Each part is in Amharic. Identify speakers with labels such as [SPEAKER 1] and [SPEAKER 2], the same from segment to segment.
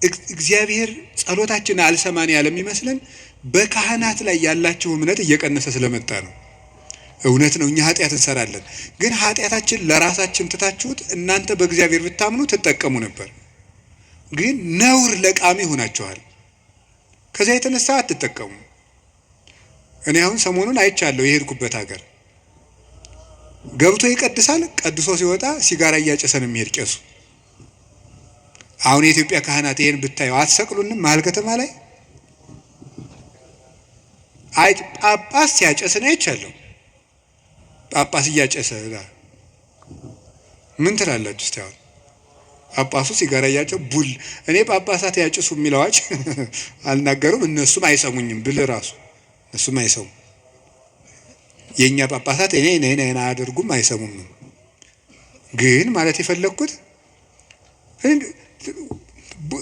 [SPEAKER 1] እግዚአብሔር ጸሎታችንን አልሰማን ያለ የሚመስለን በካህናት ላይ ያላችሁ እምነት እየቀነሰ ስለመጣ ነው። እውነት ነው፣ እኛ ኃጢአት እንሰራለን፣ ግን ኃጢአታችን ለራሳችን ትታችሁት እናንተ በእግዚአብሔር ብታምኑ ትጠቀሙ ነበር። ግን ነውር ለቃሚ ሆናችኋል። ከዛ የተነሳ አትጠቀሙ። እኔ አሁን ሰሞኑን አይቻለሁ። የሄድኩበት ሀገር ገብቶ ይቀድሳል፣ ቀድሶ ሲወጣ ሲጋራ እያጨሰ ነው የሚሄድ ቄሱ። አሁን የኢትዮጵያ ካህናት ይሄን ብታዩ አትሰቅሉንም? መሀል ከተማ ላይ አይ ጳጳስ ሲያጨስ ነው አይቻለሁ። ጳጳስ እያጨሰ ምን ትላላችሁ? እስቲ አሁን ጳጳሱ ሲጋራ እያጨሰ ቡል እኔ ጳጳሳት ያጭሱ የሚለዋጭ አልናገሩም፣ እነሱም አይሰሙኝም ብል ራሱ እነሱም አይሰሙም። የኛ ጳጳሳት እኔ አያደርጉም አይሰሙም። ግን ማለት የፈለኩት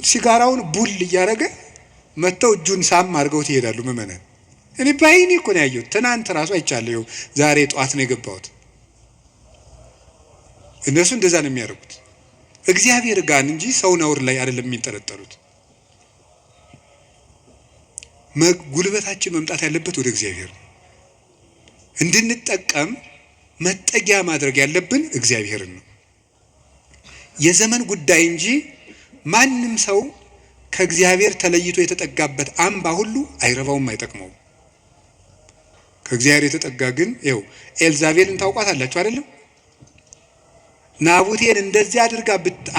[SPEAKER 1] ሲጋራውን ቡል እያደረገ መተው እጁን ሳም አድርገውት ይሄዳሉ ምእመናን። እኔ ባይኔ እኮ ነው ያየሁት። ትናንት ራሱ አይቻለሁ። ዛሬ ጧት ነው የገባሁት። እነሱ እንደዛ ነው የሚያደርጉት። እግዚአብሔር ጋር እንጂ ሰው ነውር ላይ አይደለም የሚንጠለጠሉት። ጉልበታችን መምጣት ያለበት ወደ እግዚአብሔር ነው። እንድንጠቀም መጠጊያ ማድረግ ያለብን እግዚአብሔርን ነው። የዘመን ጉዳይ እንጂ ማንም ሰው ከእግዚአብሔር ተለይቶ የተጠጋበት አምባ ሁሉ አይረባውም፣ አይጠቅመውም። ከእግዚአብሔር የተጠጋ ግን ይኸው ኤልዛቤልን ታውቋታላችሁ አይደለም? ናቡቴን እንደዚህ አድርጋ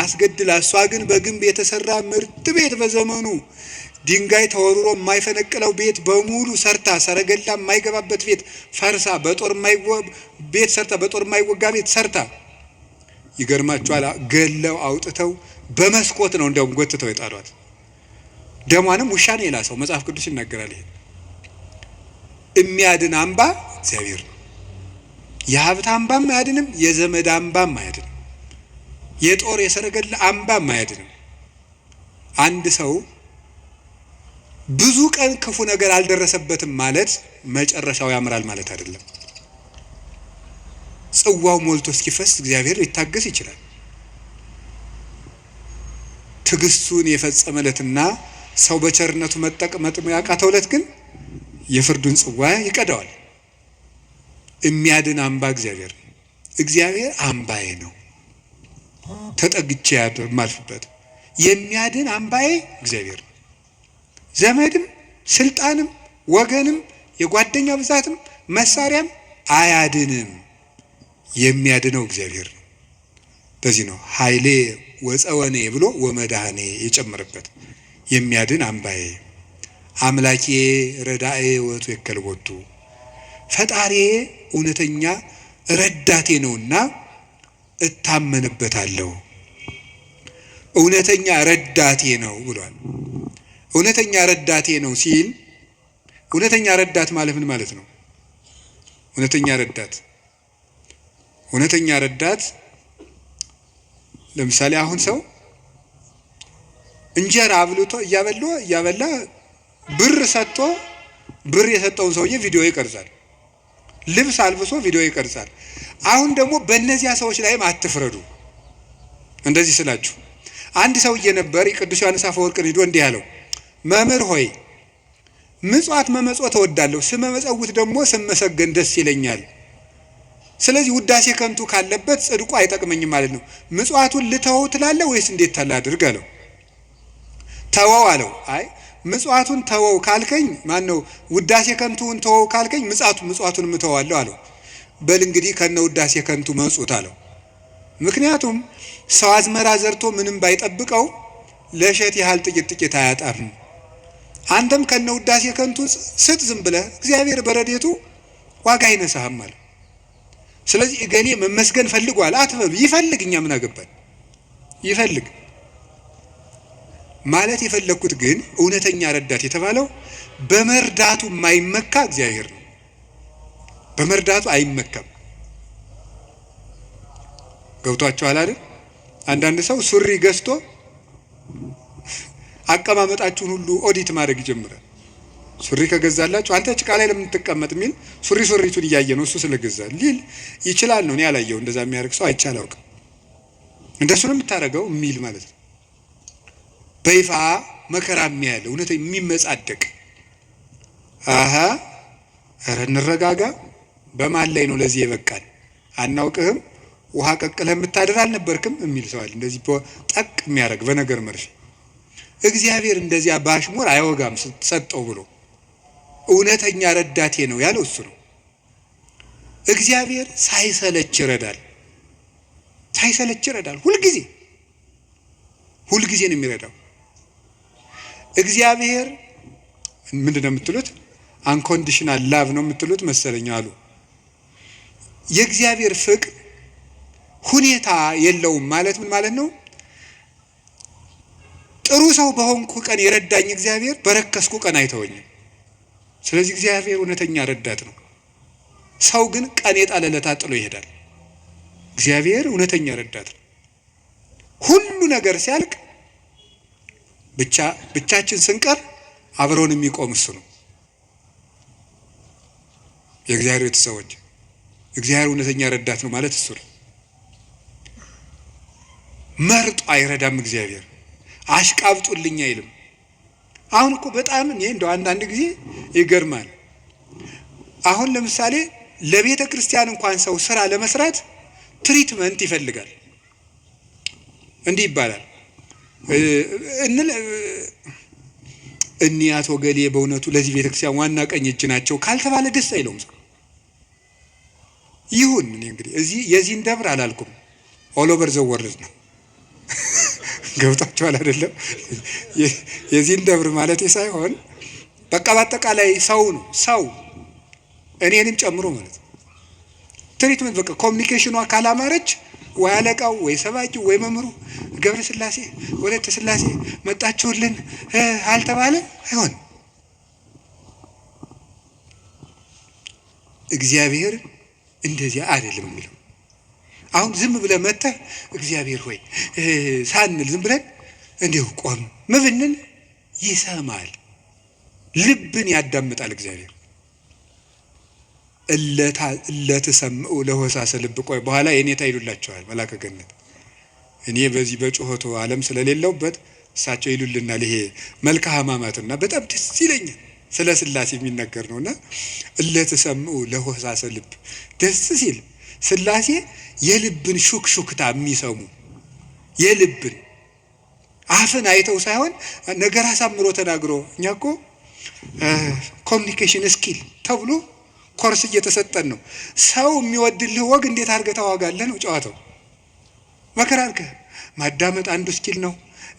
[SPEAKER 1] አስገድላ፣ እሷ ግን በግንብ የተሰራ ምርጥ ቤት በዘመኑ ድንጋይ ተወርሮ የማይፈነቅለው ቤት በሙሉ ሰርታ፣ ሰረገላ የማይገባበት ቤት ፈርሳ፣ በጦር የማይወጋ ቤት ሰርታ፣ ይገርማችኋል፣ ገለው አውጥተው በመስኮት ነው እንደውም ጎትተው የጣሏት። ደሟንም ውሻ ነው የላሰው። መጽሐፍ ቅዱስ ይናገራል። ይሄ የሚያድን አምባ እግዚአብሔር ነው። የሀብት አምባም አያድንም፣ የዘመድ አምባም አያድንም፣ የጦር የሰረገላ አምባም አያድንም። አንድ ሰው ብዙ ቀን ክፉ ነገር አልደረሰበትም ማለት መጨረሻው ያምራል ማለት አይደለም። ጽዋው ሞልቶ እስኪፈስ እግዚአብሔር ሊታገስ ይችላል። ትዕግስቱን የፈጸመለትና ሰው በቸርነቱ መጠቅመጥ ያቃተውለት ግን የፍርዱን ጽዋ ይቀዳዋል። የሚያድን አምባ እግዚአብሔር ነው። እግዚአብሔር አምባዬ ነው፣ ተጠግቼ የማልፍበት የሚያድን አምባዬ እግዚአብሔር ነው። ዘመድም ስልጣንም ወገንም የጓደኛ ብዛትም መሳሪያም አያድንም። የሚያድነው እግዚአብሔር ነው። ለዚህ ነው ኃይሌ ወፀወኔ ብሎ ወመድኃኔ የጨመረበት። የሚያድን አምባዬ አምላኬ ረዳኤ ወቱ የከልቦቱ፣ ፈጣሪዬ እውነተኛ ረዳቴ ነውና እታመንበታለሁ። እውነተኛ ረዳቴ ነው ብሏል። እውነተኛ ረዳቴ ነው ሲል እውነተኛ ረዳት ማለት ምን ማለት ነው? እውነተኛ ረዳት ለምሳሌ አሁን ሰው እንጀራ አብልቶ እያበላ ብር ሰጥቶ ብር የሰጠውን ሰውዬ ቪዲዮ ይቀርጻል። ልብስ አልብሶ ቪዲዮ ይቀርጻል። አሁን ደግሞ በእነዚያ ሰዎች ላይም አትፍረዱ። እንደዚህ ስላችሁ አንድ ሰውዬ ነበር፣ ቅዱስ ዮሐንስ አፈወርቅን ሄዶ እንዲህ ያለው፣ መምህር ሆይ ምጽዋት መመጽወት እወዳለሁ፣ ስመመጸውት ደግሞ ስመሰገን ደስ ይለኛል። ስለዚህ ውዳሴ ከንቱ ካለበት ጽድቁ አይጠቅመኝም ማለት ነው። ምጽዋቱን ልተወው ትላለህ ወይስ እንዴት ታላድርግ አለው። ተወው አለው። አይ ምጽዋቱን ተወው ካልከኝ ማነው ውዳሴ ከንቱን ተወው ካልከኝ ምጽዋቱን እተዋለሁ አለው። በል እንግዲህ ከነ ውዳሴ ከንቱ መጽውት አለው። ምክንያቱም ሰው አዝመራ ዘርቶ ምንም ባይጠብቀው ለእሸት ያህል ጥቂት አያጣም። አንተም ከነ ውዳሴ ከንቱ ስጥ ዝም ብለህ፣ እግዚአብሔር በረዴቱ ዋጋ አይነሳህም አለው። ስለዚህ እገሌ መመስገን ፈልጓል አትበሉ። ይፈልግ፣ እኛ ምን አገባን? ይፈልግ ማለት የፈለኩት ግን እውነተኛ ረዳት የተባለው በመርዳቱ የማይመካ እግዚአብሔር ነው። በመርዳቱ አይመካም። ገብቷችኋል አይደል? አንዳንድ ሰው ሱሪ ገዝቶ አቀማመጣችሁን ሁሉ ኦዲት ማድረግ ይጀምራል። ሱሪ ከገዛላችሁ አንተ ጭቃ ላይ ለምን ትቀመጥ የሚል ሱሪቱን እያየ ነው እሱ ስለገዛ ሊል ይችላል ነው። እኔ ያላየው እንደዛ የሚያደርግ ሰው አይቻል አውቅም። እንደሱ ነው የምታደርገው የሚል ማለት ነው። በይፋ መከራ የሚያለ እውነት የሚመጻደቅ ኧረ እንረጋጋ። በማን ላይ ነው ለዚህ የበቃን? አናውቅህም፣ ውሃ ቀቅለህ የምታድር አልነበርክም የሚል ሰዋል። እንደዚህ ጠቅ የሚያደርግ በነገር መርፌ። እግዚአብሔር እንደዚያ ባሽሙር አይወጋም ሰጠው ብሎ እውነተኛ ረዳቴ ነው ያለው እሱ ነው። እግዚአብሔር ሳይሰለች ይረዳል። ሳይሰለች ይረዳል። ሁልጊዜ ነው የሚረዳው። እግዚአብሔር ምንድነው የምትሉት? አንኮንዲሽናል ላቭ ነው የምትሉት መሰለኝ አሉ። የእግዚአብሔር ፍቅር ሁኔታ የለውም ማለት ምን ማለት ነው? ጥሩ ሰው በሆንኩ ቀን የረዳኝ እግዚአብሔር በረከስኩ ቀን አይተወኝም። ስለዚህ እግዚአብሔር እውነተኛ ረዳት ነው። ሰው ግን ቀን የጣለለታ ጥሎ ይሄዳል። እግዚአብሔር እውነተኛ ረዳት ነው። ሁሉ ነገር ሲያልቅ ብቻችን ስንቀር አብሮን የሚቆም እሱ ነው። የእግዚአብሔር ቤተሰቦች እግዚአብሔር እውነተኛ ረዳት ነው ማለት እሱ ነው። መርጦ አይረዳም። እግዚአብሔር አሽቃብጡልኝ አይልም። አሁን እኮ በጣም እኔ እንደው አንዳንድ ጊዜ ይገርማል። አሁን ለምሳሌ ለቤተ ክርስቲያን እንኳን ሰው ስራ ለመስራት ትሪትመንት ይፈልጋል። እንዲህ ይባላል እኒህ አቶ ገሌ በእውነቱ ለዚህ ቤተ ክርስቲያን ዋና ቀኝ እጅ ናቸው ካልተባለ ደስ አይለውም ሰው። ይሁን እኔ እንግዲህ እዚህ የዚህን ደብር አላልኩም፣ ኦል ኦቨር ዘ ወርልድ ነው። ገብታችኋል አይደለም? የዚህን ደብር ማለት ሳይሆን በቃ በአጠቃላይ ሰው ነው። ሰው እኔንም ጨምሮ ማለት ነው። ትሪትመንት በቃ ኮሚኒኬሽኗ ካላማረች ወይ አለቃው ወይ ሰባኪው ወይ መምሩ ገብረ ስላሴ ወለተ ስላሴ መጣችሁልን አልተባለ አይሆን። እግዚአብሔር እንደዚያ አይደለም የሚለው። አሁን ዝም ብለን መተህ እግዚአብሔር ሆይ ሳንል ዝም ብለን እንዲሁ ቆም ምብንን ይሰማል፣ ልብን ያዳምጣል እግዚአብሔር። እለተሰምዑ ለሆሳሰ ልብ። ቆይ በኋላ የኔታ ይሉላቸዋል መላከ ገነት። እኔ በዚህ በጩኸቱ ዓለም ስለሌለውበት እሳቸው ይሉልናል። ይሄ መልካ ሕማማትና በጣም ደስ ይለኛል። ስለ ስላሴ የሚነገር ነውና እለተሰምዑ ለሆሳሰ ልብ። ደስ ሲል ስላሴ የልብን ሹክሹክታ የሚሰሙ የልብን አፍን አይተው ሳይሆን ነገር አሳምሮ ተናግሮ። እኛ እኮ ኮሚኒኬሽን ስኪል ተብሎ ኮርስ እየተሰጠን ነው። ሰው የሚወድልህ ወግ እንዴት አድርገህ ታዋጋለህ ነው ጨዋታው። መከራ አድርገህ ማዳመጥ አንዱ ስኪል ነው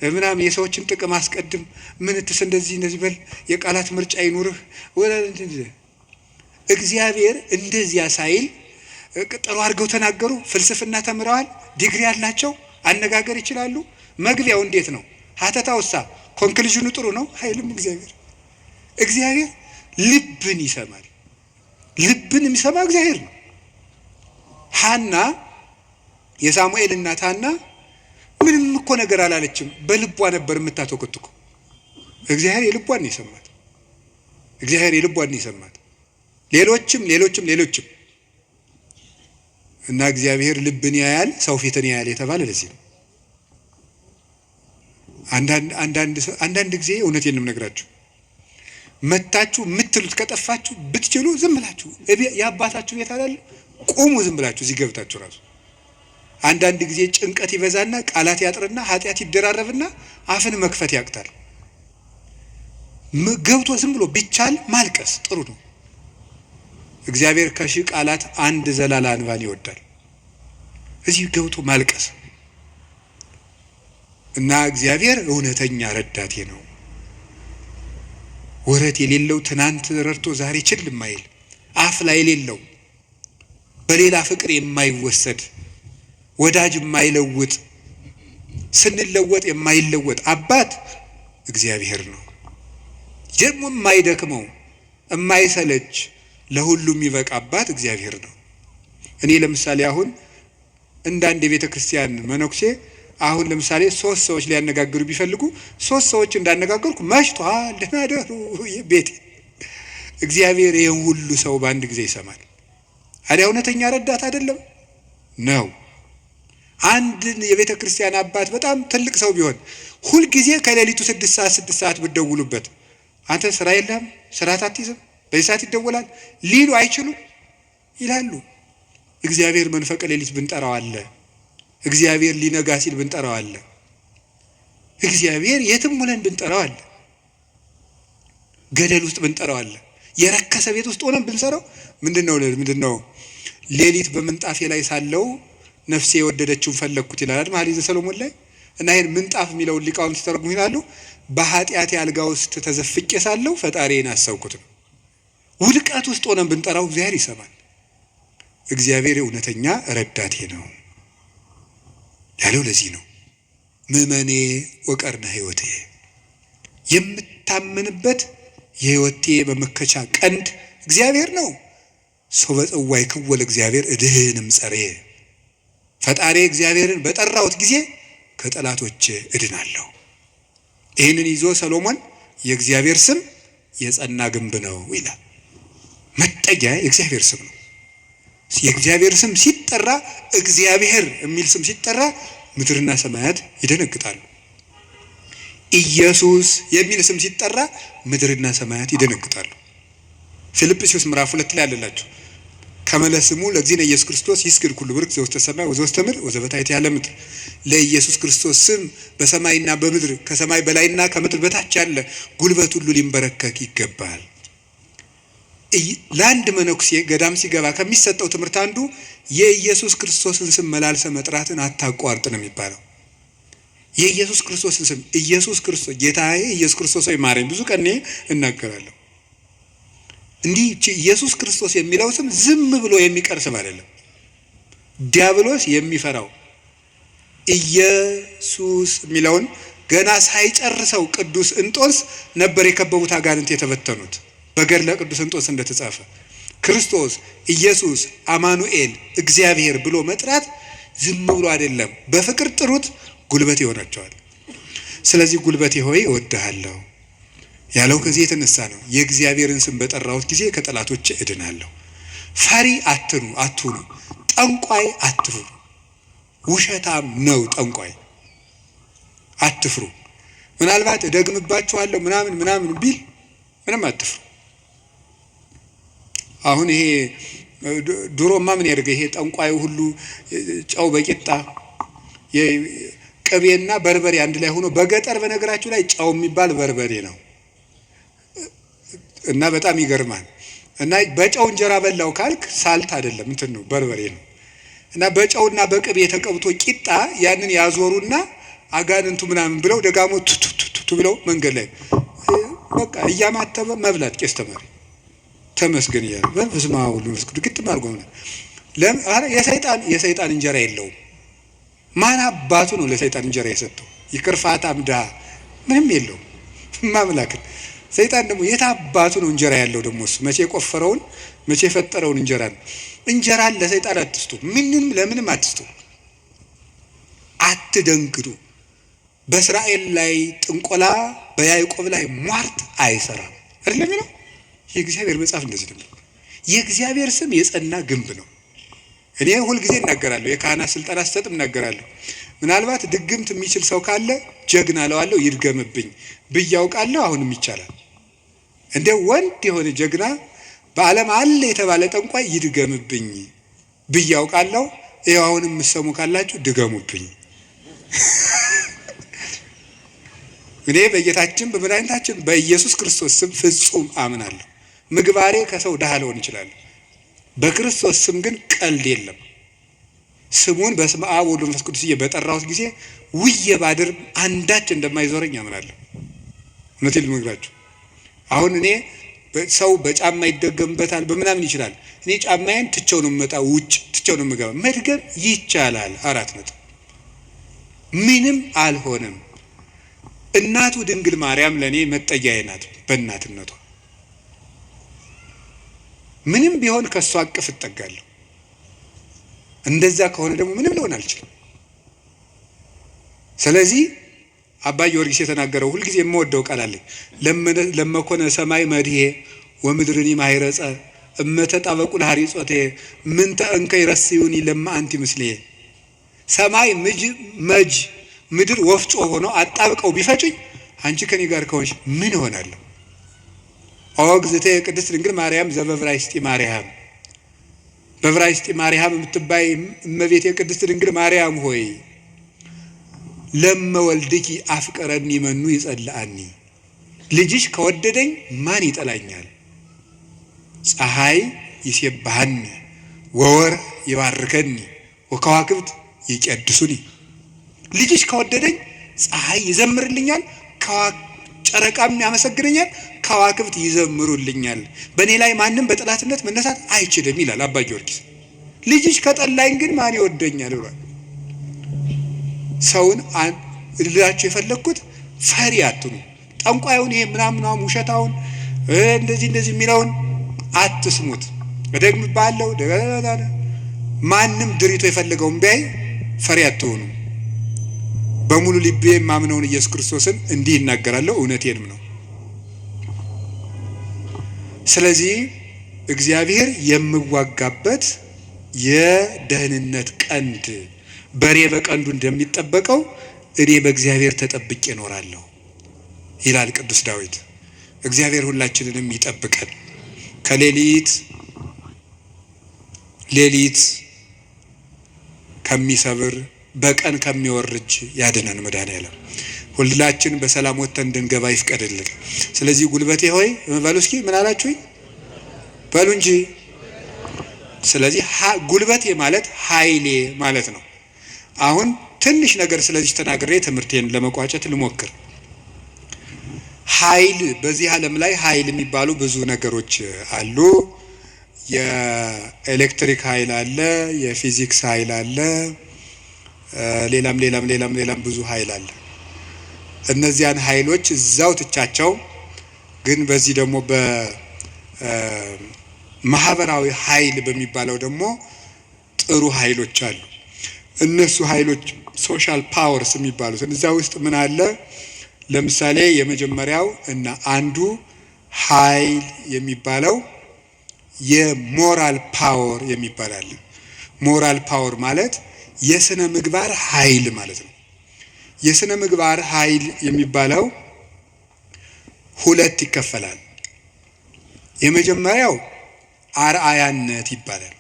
[SPEAKER 1] ምናምን። የሰዎችን ጥቅም አስቀድም፣ ምንትስ እንደዚህ በል፣ የቃላት ምርጫ ይኑርህ። እግዚአብሔር እንደዚያ ሳይል ጥሩ አድርገው ተናገሩ። ፍልስፍና ተምረዋል፣ ዲግሪ ያላቸው አነጋገር ይችላሉ። መግቢያው እንዴት ነው? ሀተታውሳ ኮንክሉዥኑ ጥሩ ነው አይልም። እግዚአብሔር ልብን ይሰማል። ልብን የሚሰማ እግዚአብሔር ነው። ሐና የሳሙኤል እናት ሐና ምንም እኮ ነገር አላለችም። በልቧ ነበር የምታተኩትኩ። እግዚአብሔር የልቧን ነው የሰማት። እግዚአብሔር የልቧን ነው የሰማት። ሌሎችም እና እግዚአብሔር ልብን ያያል፣ ሰው ፊትን ያያል የተባለ ለዚህ ነው። አንዳንድ ጊዜ እውነቴን ነው የምነግራችሁ፣ መታችሁ የምትሉት ከጠፋችሁ ብትችሉ ዝም ብላችሁ የአባታችሁ ቤት አይደል ቁሙ። ዝም ብላችሁ እዚህ ገብታችሁ ራሱ አንዳንድ ጊዜ ጭንቀት ይበዛና ቃላት ያጥርና ኃጢአት ይደራረብና አፍን መክፈት ያቅታል። ገብቶ ዝም ብሎ ቢቻል ማልቀስ ጥሩ ነው። እግዚአብሔር ከሺህ ቃላት አንድ ዘላላ እንባን ይወዳል። እዚህ ገብቶ ማልቀስ እና እግዚአብሔር እውነተኛ ረዳቴ ነው። ወረት የሌለው ትናንት ረድቶ ዛሬ ችል የማይል አፍ ላይ የሌለው በሌላ ፍቅር የማይወሰድ ወዳጅ የማይለውጥ ስንለወጥ የማይለወጥ አባት እግዚአብሔር ነው። ደግሞ የማይደክመው የማይሰለች ለሁሉም የሚበቃ አባት እግዚአብሔር ነው። እኔ ለምሳሌ አሁን እንዳንድ የቤተ ክርስቲያን መነኩሴ አሁን ለምሳሌ 3 ሰዎች ሊያነጋግሩ ቢፈልጉ 3 ሰዎች እንዳነጋገርኩ መሽቷል ደህና ደሩ ቤት። እግዚአብሔር ይሄን ሁሉ ሰው በአንድ ጊዜ ይሰማል። አዲያ እውነተኛ ረዳት አይደለም ነው። አንድን የቤተ ክርስቲያን አባት በጣም ትልቅ ሰው ቢሆን ሁል ጊዜ ከሌሊቱ 6 ሰዓት ብትደውሉበት አንተ ስራ የለም ስራ አትይዝም በዚህ ሰዓት ይደወላል ሊሉ አይችሉም ይላሉ። እግዚአብሔር መንፈቀ ሌሊት ብንጠራው አለ። እግዚአብሔር ሊነጋ ሲል ብንጠራው አለ። እግዚአብሔር የትም ሆነን ብንጠራው አለ። ገደል ውስጥ ብንጠራው አለ። የረከሰ ቤት ውስጥ ሆነን ብንሰራው ምንድነው ሌሊት በምንጣፌ ላይ ሳለው ነፍሴ የወደደችውን ፈለግኩት ይላል መኃልየ ሰሎሞን ላይ። እና ይሄን ምንጣፍ የሚለውን ሊቃውንት ሲተረጉሙ ይላሉ በኃጢአት አልጋ ውስጥ ተዘፍቄ ሳለው ፈጣሪዬን አሰብኩት ነው። ውድቀት ውስጥ ሆነን ብንጠራው እግዚአብሔር ይሰማል። እግዚአብሔር እውነተኛ ረዳቴ ነው ያለው ለዚህ ነው። ምእመኔ ወቀርነ ሕይወቴ የምታመንበት የሕይወቴ መመከቻ ቀንድ እግዚአብሔር ነው። ሰው በጽዋ ይክወል እግዚአብሔር እድህንም ጸሬ ፈጣሪ እግዚአብሔርን በጠራሁት ጊዜ ከጠላቶች እድናለሁ። ይህንን ይዞ ሰሎሞን የእግዚአብሔር ስም የጸና ግንብ ነው ይላል። መጠጊያ የእግዚአብሔር ስም ነው። የእግዚአብሔር ስም ሲጠራ እግዚአብሔር የሚል ስም ሲጠራ ምድርና ሰማያት ይደነግጣሉ። ኢየሱስ የሚል ስም ሲጠራ ምድርና ሰማያት ይደነግጣሉ። ፊልጵስዩስ ምዕራፍ 2 ላይ አለላችሁ ከመለስሙ ለእግዚእነ ኢየሱስ ክርስቶስ ይስግድ ኩሉ ብርክ ዘውስተ ሰማይ ወዘውስተ ምድር ወዘበታሕት ያለ ምድር። ለኢየሱስ ክርስቶስ ስም በሰማይና በምድር ከሰማይ በላይና ከምድር በታች ያለ ጉልበት ሁሉ ሊንበረከክ ይገባል። ለአንድ መነኩሴ ገዳም ሲገባ ከሚሰጠው ትምህርት አንዱ የኢየሱስ ክርስቶስን ስም መላልሰ መጥራትን አታቋርጥ ነው የሚባለው። የኢየሱስ ክርስቶስን ስም ኢየሱስ ክርስቶስ ጌታዬ ኢየሱስ ክርስቶስ ሆይ ማረኝ ብዙ ቀን እናገራለሁ። እንዲህ ኢየሱስ ክርስቶስ የሚለው ስም ዝም ብሎ የሚቀር ስም አይደለም። ዲያብሎስ የሚፈራው ኢየሱስ የሚለውን ገና ሳይጨርሰው ቅዱስ እንጦንስ ነበር የከበቡት አጋንንት የተበተኑት። በገድለ ቅዱስ እንጦንስ እንደተጻፈ ክርስቶስ ኢየሱስ አማኑኤል እግዚአብሔር ብሎ መጥራት ዝም ብሎ አይደለም። በፍቅር ጥሩት፣ ጉልበት ይሆናቸዋል። ስለዚህ ጉልበቴ ሆይ እወድሃለሁ ያለው ከዚህ የተነሳ ነው። የእግዚአብሔርን ስም በጠራሁት ጊዜ ከጠላቶች እድናለሁ። ፈሪ አትሁኑ፣ ጠንቋይ አትፍሩ። ውሸታም ነው ጠንቋይ፣ አትፍሩ። ምናልባት እደግምባችኋለሁ ምናምን ቢል ምንም አትፍሩ። አሁን ይሄ ድሮማ ምን ያደርገ ይሄ ጠንቋዩ ሁሉ ጨው በቂጣ ቅቤና በርበሬ አንድ ላይ ሆኖ በገጠር በነገራችሁ ላይ ጨው የሚባል በርበሬ ነው እና በጣም ይገርማል። እና በጨው እንጀራ በላው ካልክ ሳልት አይደለም እንትን ነው በርበሬ ነው። እና በጨውና በቅቤ ተቀብቶ ቂጣ ያንን ያዞሩና አጋንንቱ ምናምን ብለው ደጋሞ ቱቱቱቱ ብለው መንገድ ላይ በቃ እያማተበ መብላት ቄስ ተማሪ ተመስገን ይላል። በስመ አብ ወወልድ ወመንፈስ ቅዱስ ግጥም አድርጎ የሰይጣን እንጀራ የለውም። ማን አባቱ ነው ለሰይጣን እንጀራ የሰጠው? ይቅርፋታ ምድሃ ምንም የለውም ማምላክን። ሰይጣን ደግሞ የት አባቱ ነው እንጀራ ያለው? ደግሞ እሱ መቼ የቆፈረውን መቼ የፈጠረውን እንጀራ ነው። እንጀራን ለሰይጣን አትስጡ፣ ምንም ለምንም አትስጡ። አትደንግጡ። በእስራኤል ላይ ጥንቆላ በያዕቆብ ላይ ሟርት አይሰራም አይደለም ነው የእግዚአብሔር መጽሐፍ እንደዚህ ነው። የእግዚአብሔር ስም የጸና ግንብ ነው። እኔ ሁል ጊዜ እናገራለሁ፣ የካህናት ስልጣን አሰጥም እናገራለሁ። ምናልባት ድግምት የሚችል ሰው ካለ ጀግና ለዋለሁ ይድገምብኝ ብያውቃለሁ። አሁንም ይቻላል። እንደ ወንድ የሆነ ጀግና በዓለም አለ የተባለ ጠንቋይ ይድገምብኝ ብያውቃለሁ። ይኸው አሁንም የምትሰሙ ካላችሁ ድገሙብኝ። እኔ በጌታችን በመድኃኒታችን በኢየሱስ ክርስቶስ ስም ፍጹም አምናለሁ። ምግባሬ ከሰው ድሃ ልሆን ይችላል። በክርስቶስ ስም ግን ቀልድ የለም። ስሙን በስመ አብ ወወልድ ወመንፈስ ቅዱስ በጠራሁት ጊዜ ውዬ ባድር አንዳች እንደማይዞረኝ አምናለሁ። እውነቴን ልነግራችሁ። አሁን እኔ ሰው በጫማ ይደገምበታል በምናምን ይችላል። እኔ ጫማዬን ትቼው ነው የምመጣው፣ ውጭ ትቼው ነው የምገባ። መድገም ይቻላል። 4 ነጥብ። ምንም አልሆነም። እናቱ ድንግል ማርያም ለእኔ መጠጊያዬ ናት። በእናትነቷ ምንም ቢሆን ከእሷ አቅፍ እጠጋለሁ። እንደዛ ከሆነ ደግሞ ምንም ሊሆን አልችልም። ስለዚህ አባ ጊዮርጊስ የተናገረው ሁልጊዜ የምወደው ቃል አለኝ። ለመኮነ ሰማይ መድሄ ወምድርኒ ማይረጸ እመተጣበቁ ለሐሪጾቴ ምንተ እንከ ይረስዩኒ ለማ አንቲ ምስሌ። ሰማይ መጅ ምድር ወፍጮ ሆኖ አጣብቀው ቢፈጩኝ አንቺ ከኔ ጋር ከሆንሽ ምን እሆናለሁ? ኦግዝቴ ቅድስት ድንግል ማርያም ዘበብራይስጢ ማርያም፣ በብራይስጢ ማርያም የምትባይ እመቤቴ ቅድስት ድንግል ማርያም ሆይ ለመወልድኪ አፍቀረኒ መኑ ይጸልአኒ፣ ልጅሽ ከወደደኝ ማን ይጠላኛል? ፀሐይ ይሴብሐኒ ወወር ይባርከኒ ወከዋክብት ይቀድሱኒ። ልጅሽ ከወደደኝ ፀሐይ ይዘምርልኛል፣ ጨረቃም ያመሰግነኛል፣ ከዋክብት ይዘምሩልኛል። በእኔ ላይ ማንም በጠላትነት መነሳት አይችልም ይላል አባ ጊዮርጊስ። ልጅሽ ከጠላኝ ግን ማን ይወደኛል ብሏል። ሰውን ልላችሁ የፈለግኩት ፈሪ አትኑ። ጠንቋዩን ይሄ ምናምን ውሸታውን እንደዚህ የሚለውን አትስሙት። እደግምባለሁ ማንም ድሪቶ የፈለገውን ቢያይ ፈሪ አትሆኑ። በሙሉ ልቤ የማምነውን ኢየሱስ ክርስቶስን እንዲህ ይናገራለሁ፣ እውነቴንም ነው። ስለዚህ እግዚአብሔር የምዋጋበት የደህንነት ቀንድ በሬ በቀንዱ እንደሚጠበቀው እኔ በእግዚአብሔር ተጠብቄ እኖራለሁ ይላል ቅዱስ ዳዊት። እግዚአብሔር ሁላችንንም ይጠብቀን፣ ከሌሊት ከሚሰብር በቀን ከሚወርጅ ያድነን መድኃኔዓለም። ሁላችን በሰላም ወጥተን እንድንገባ ይፍቀድልን። ስለዚህ ጉልበቴ ሆይ በሉ እስኪ ምን አላችሁኝ? በሉ እንጂ። ስለዚህ ጉልበቴ ማለት ኃይሌ ማለት ነው። አሁን ትንሽ ነገር ስለዚህ ተናግሬ ትምህርቴን ለመቋጨት ልሞክር። ኃይል፣ በዚህ ዓለም ላይ ኃይል የሚባሉ ብዙ ነገሮች አሉ። የኤሌክትሪክ ኃይል አለ፣ የፊዚክስ ኃይል አለ፣ ሌላም ብዙ ኃይል አለ። እነዚያን ኃይሎች እዛው ትቻቸው ግን በዚህ ደግሞ በማህበራዊ ኃይል በሚባለው ደግሞ ጥሩ ኃይሎች አሉ። እነሱ ኃይሎች ሶሻል ፓወርስ የሚባሉት እዛ ውስጥ ምን አለ? ለምሳሌ የመጀመሪያው እና አንዱ ኃይል የሚባለው የሞራል ፓወር የሚባል አለ። ሞራል ፓወር ማለት የስነ ምግባር ኃይል ማለት ነው። የስነ ምግባር ኃይል የሚባለው ሁለት ይከፈላል። የመጀመሪያው አርአያነት ይባላል።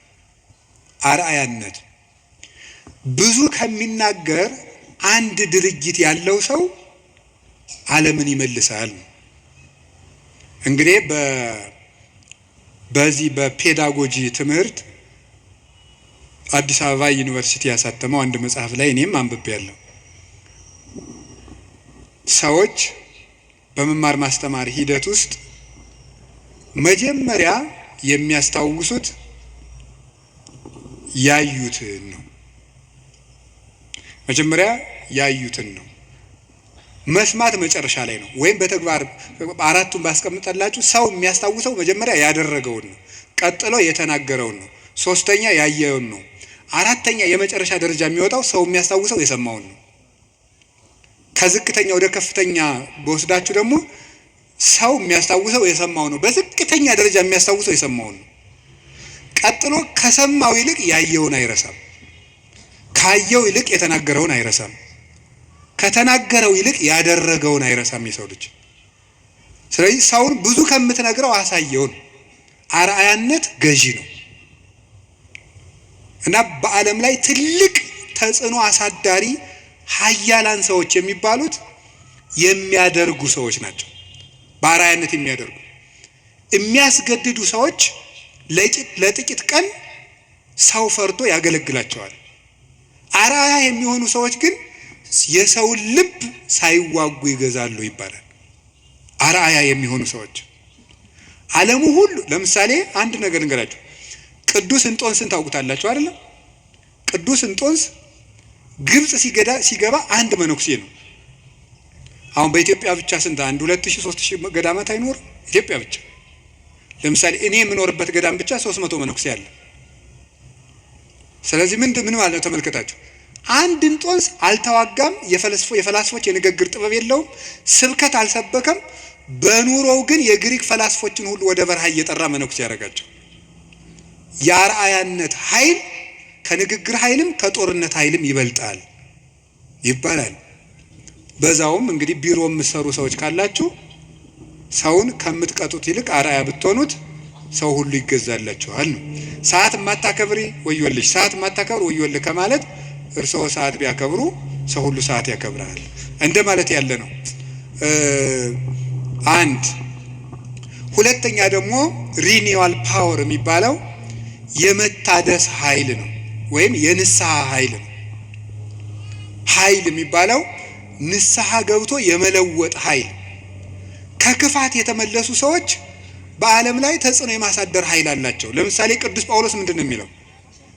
[SPEAKER 1] አርአያነት ብዙ ከሚናገር አንድ ድርጊት ያለው ሰው ዓለምን ይመልሳል። እንግዲህ በዚህ በፔዳጎጂ ትምህርት አዲስ አበባ ዩኒቨርሲቲ ያሳተመው አንድ መጽሐፍ ላይ እኔም አንብቤያለሁ። ሰዎች በመማር ማስተማር ሂደት ውስጥ መጀመሪያ የሚያስታውሱት ያዩትን ነው። መጀመሪያ ያዩትን ነው። መስማት መጨረሻ ላይ ነው። ወይም በተግባር አራቱን ባስቀምጠላችሁ ሰው የሚያስታውሰው መጀመሪያ ያደረገውን ነው፣ ቀጥሎ የተናገረውን ነው፣ ሶስተኛ ያየውን ነው፣ አራተኛ የመጨረሻ ደረጃ የሚወጣው ሰው የሚያስታውሰው የሰማውን ነው። ከዝቅተኛ ወደ ከፍተኛ በወስዳችሁ ደግሞ ሰው የሚያስታውሰው የሰማው ነው። በዝቅተኛ ደረጃ የሚያስታውሰው የሰማውን ነው። ቀጥሎ ከሰማው ይልቅ ያየውን አይረሳም። ካየው ይልቅ የተናገረውን አይረሳም። ከተናገረው ይልቅ ያደረገውን አይረሳም የሰው ልጅ። ስለዚህ ሰውን ብዙ ከምትነግረው አሳየውን። አርአያነት ገዢ ነው እና በዓለም ላይ ትልቅ ተጽዕኖ አሳዳሪ ሀያላን ሰዎች የሚባሉት የሚያደርጉ ሰዎች ናቸው። በአርአያነት የሚያደርጉ የሚያስገድዱ ሰዎች ለጥቂት ቀን ሰው ፈርቶ ያገለግላቸዋል። አርአያ የሚሆኑ ሰዎች ግን የሰውን ልብ ሳይዋጉ ይገዛሉ ይባላል። አርአያ የሚሆኑ ሰዎች ዓለሙ ሁሉ ለምሳሌ አንድ ነገር እንገራችሁ። ቅዱስ እንጦንስን ታውቁታላችሁ አይደል? ቅዱስ እንጦንስ ግብጽ ሲገባ አንድ መነኩሴ ነው። አሁን በኢትዮጵያ ብቻ ስንት 2000-3000 ገዳማት አይኖር? ኢትዮጵያ ብቻ ለምሳሌ እኔ የምኖርበት ገዳም ብቻ 300 መነኩሴ አለ። ስለዚህ ምን ማለት ነው ተመልከታችሁ። አንድ እንጦንስ አልተዋጋም። የፈላስፎች የንግግር ጥበብ የለውም። ስብከት አልሰበከም። በኑሮው ግን የግሪክ ፈላስፎችን ሁሉ ወደ በረሃ እየጠራ መነኩሴ ያደረጋቸው። የአርአያነት ኃይል ከንግግር ኃይልም ከጦርነት ኃይልም ይበልጣል ይባላል። በዛውም እንግዲህ ቢሮ የምትሰሩ ሰዎች ካላችሁ ሰውን ከምትቀጡት ይልቅ አርአያ ብትሆኑት ሰው ሁሉ ይገዛላችኋል ነው። ሰዓት ማታከብሪ ወዮልሽ፣ ሰዓት ማታከብር ወዮልህ ከማለት እርስዎ ሰዓት ቢያከብሩ ሰው ሁሉ ሰዓት ያከብራል እንደ ማለት ያለ ነው። አንድ ሁለተኛ ደግሞ ሪኒዋል ፓወር የሚባለው የመታደስ ኃይል ነው ወይም የንስሐ ኃይል ነው። ኃይል የሚባለው ንስሐ ገብቶ የመለወጥ ኃይል። ከክፋት የተመለሱ ሰዎች በዓለም ላይ ተጽዕኖ የማሳደር ኃይል አላቸው። ለምሳሌ ቅዱስ ጳውሎስ ምንድን ነው የሚለው?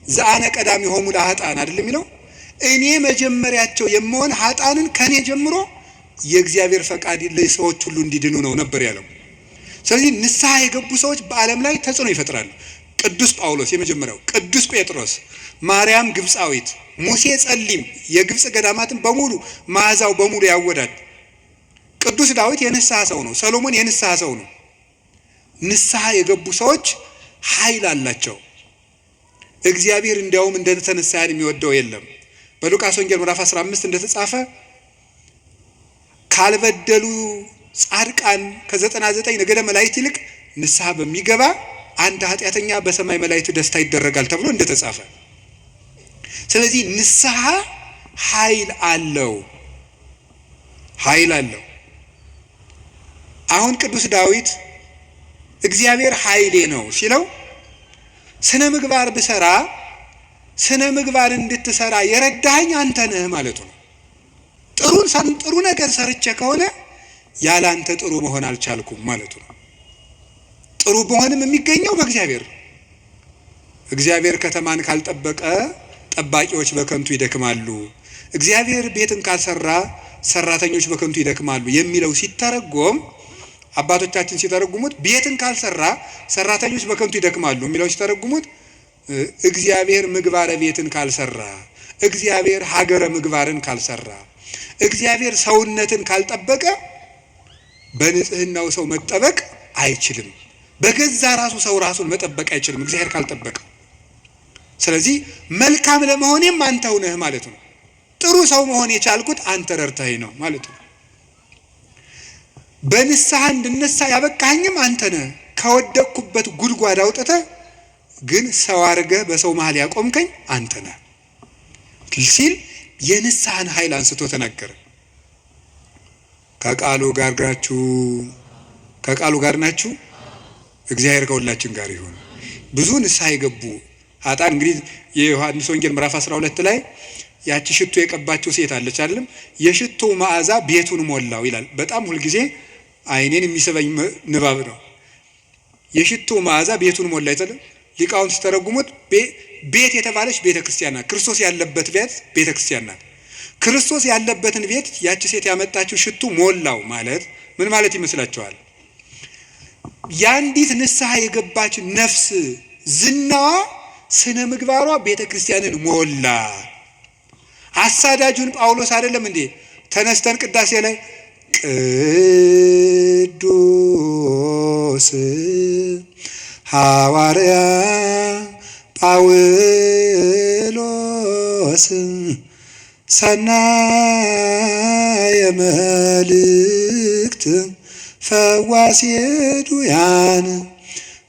[SPEAKER 1] ዘአነ ቀዳሚሆሙ ለኃጥአን አይደል የሚለው? እኔ መጀመሪያቸው የምሆን ኃጥአንን ከኔ ጀምሮ የእግዚአብሔር ፈቃድ ለሰዎች ሁሉ እንዲድኑ ነው ነበር ያለው። ስለዚህ ንስሐ የገቡ ሰዎች በዓለም ላይ ተጽዕኖ ይፈጥራሉ። ቅዱስ ጳውሎስ የመጀመሪያው፣ ቅዱስ ጴጥሮስ፣ ማርያም ግብፃዊት፣ ሙሴ ጸሊም የግብፅ ገዳማትን በሙሉ መዓዛው በሙሉ ያወዳል። ቅዱስ ዳዊት የንስሐ ሰው ነው። ሰሎሞን የንስሐ ሰው ነው። ንስሐ የገቡ ሰዎች ኃይል አላቸው። እግዚአብሔር እንዲያውም እንደተነሳ የሚወደው የለም። በሉቃስ ወንጌል ምዕራፍ 15 እንደተጻፈ ካልበደሉ ጻድቃን ከ99 ነገደ መላእክት ይልቅ ንስሐ በሚገባ አንድ ኃጢአተኛ በሰማይ መላእክት ደስታ ይደረጋል ተብሎ እንደተጻፈ። ስለዚህ ንስሐ ኃይል አለው። አሁን ቅዱስ ዳዊት እግዚአብሔር ኃይሌ ነው ሲለው ስነ ምግባር ብሰራ ስነ ምግባር እንድትሰራ የረዳኸኝ አንተ ነህ ማለቱ ነው። ጥሩ ነገር ሰርቼ ከሆነ ያለ አንተ ጥሩ መሆን አልቻልኩም ማለቱ ነው። ጥሩ መሆንም የሚገኘው በእግዚአብሔር ነው። እግዚአብሔር ከተማን ካልጠበቀ ጠባቂዎች በከንቱ ይደክማሉ፣ እግዚአብሔር ቤትን ካልሰራ ሰራተኞች በከንቱ ይደክማሉ የሚለው ሲተረጎም አባቶቻችን ሲተረጉሙት ቤትን ካልሰራ ሰራተኞች በከንቱ ይደክማሉ የሚለው ሲተረጉሙት እግዚአብሔር ምግባረ ቤትን ካልሰራ፣ እግዚአብሔር ሀገረ ምግባርን ካልሰራ፣ እግዚአብሔር ሰውነትን ካልጠበቀ በንጽህናው ሰው መጠበቅ አይችልም። በገዛ ራሱ ሰው ራሱን መጠበቅ አይችልም እግዚአብሔር ካልጠበቀ። ስለዚህ መልካም ለመሆኔም አንተው ነህ ማለት ነው። ጥሩ ሰው መሆን የቻልኩት አንተ ረድተኸኝ ነው ማለት ነው። በንስሐ እንድነሳ ያበቃኸኝም አንተ ነህ። ከወደቅኩበት ጉድጓድ አውጥተህ ግን ሰው አድርገህ በሰው መሀል ያቆምከኝ አንተ ነህ ሲል የንስሐን ኃይል አንስቶ ተናገረ። ከቃሉ ጋር ናችሁ። እግዚአብሔር ከሁላችን ጋር ይሁን። ብዙ ንስሐ የገቡ ኃጥአን እንግዲህ የዮሐንስ ወንጌል ምዕራፍ 12 ላይ ያቺ ሽቶ የቀባችው ሴት አለች አይደለም? የሽቶ መዓዛ ቤቱን ሞላው ይላል። በጣም ሁልጊዜ አይኔን የሚስበኝ ንባብ ነው። የሽቶ መዓዛ ቤቱን ሞላ ይተለ ሊቃውንት ሲተረጉሙት ቤት የተባለች ቤተ ክርስቲያን ናት። ክርስቶስ ያለበት ቤት ቤተ ክርስቲያን ናት። ክርስቶስ ያለበትን ቤት ያቺ ሴት ያመጣችው ሽቱ ሞላው ማለት ምን ማለት ይመስላችኋል? ያንዲት ንስሐ የገባች ነፍስ ዝናዋ ስነ ምግባሯ ቤተ ክርስቲያንን ሞላ። አሳዳጁን ጳውሎስ አይደለም እንዴ ተነስተን ቅዳሴ ላይ ቅዱስ ሐዋርያ ጳውሎስ ሰናየ መልእክት ፈዋሴ ዱያን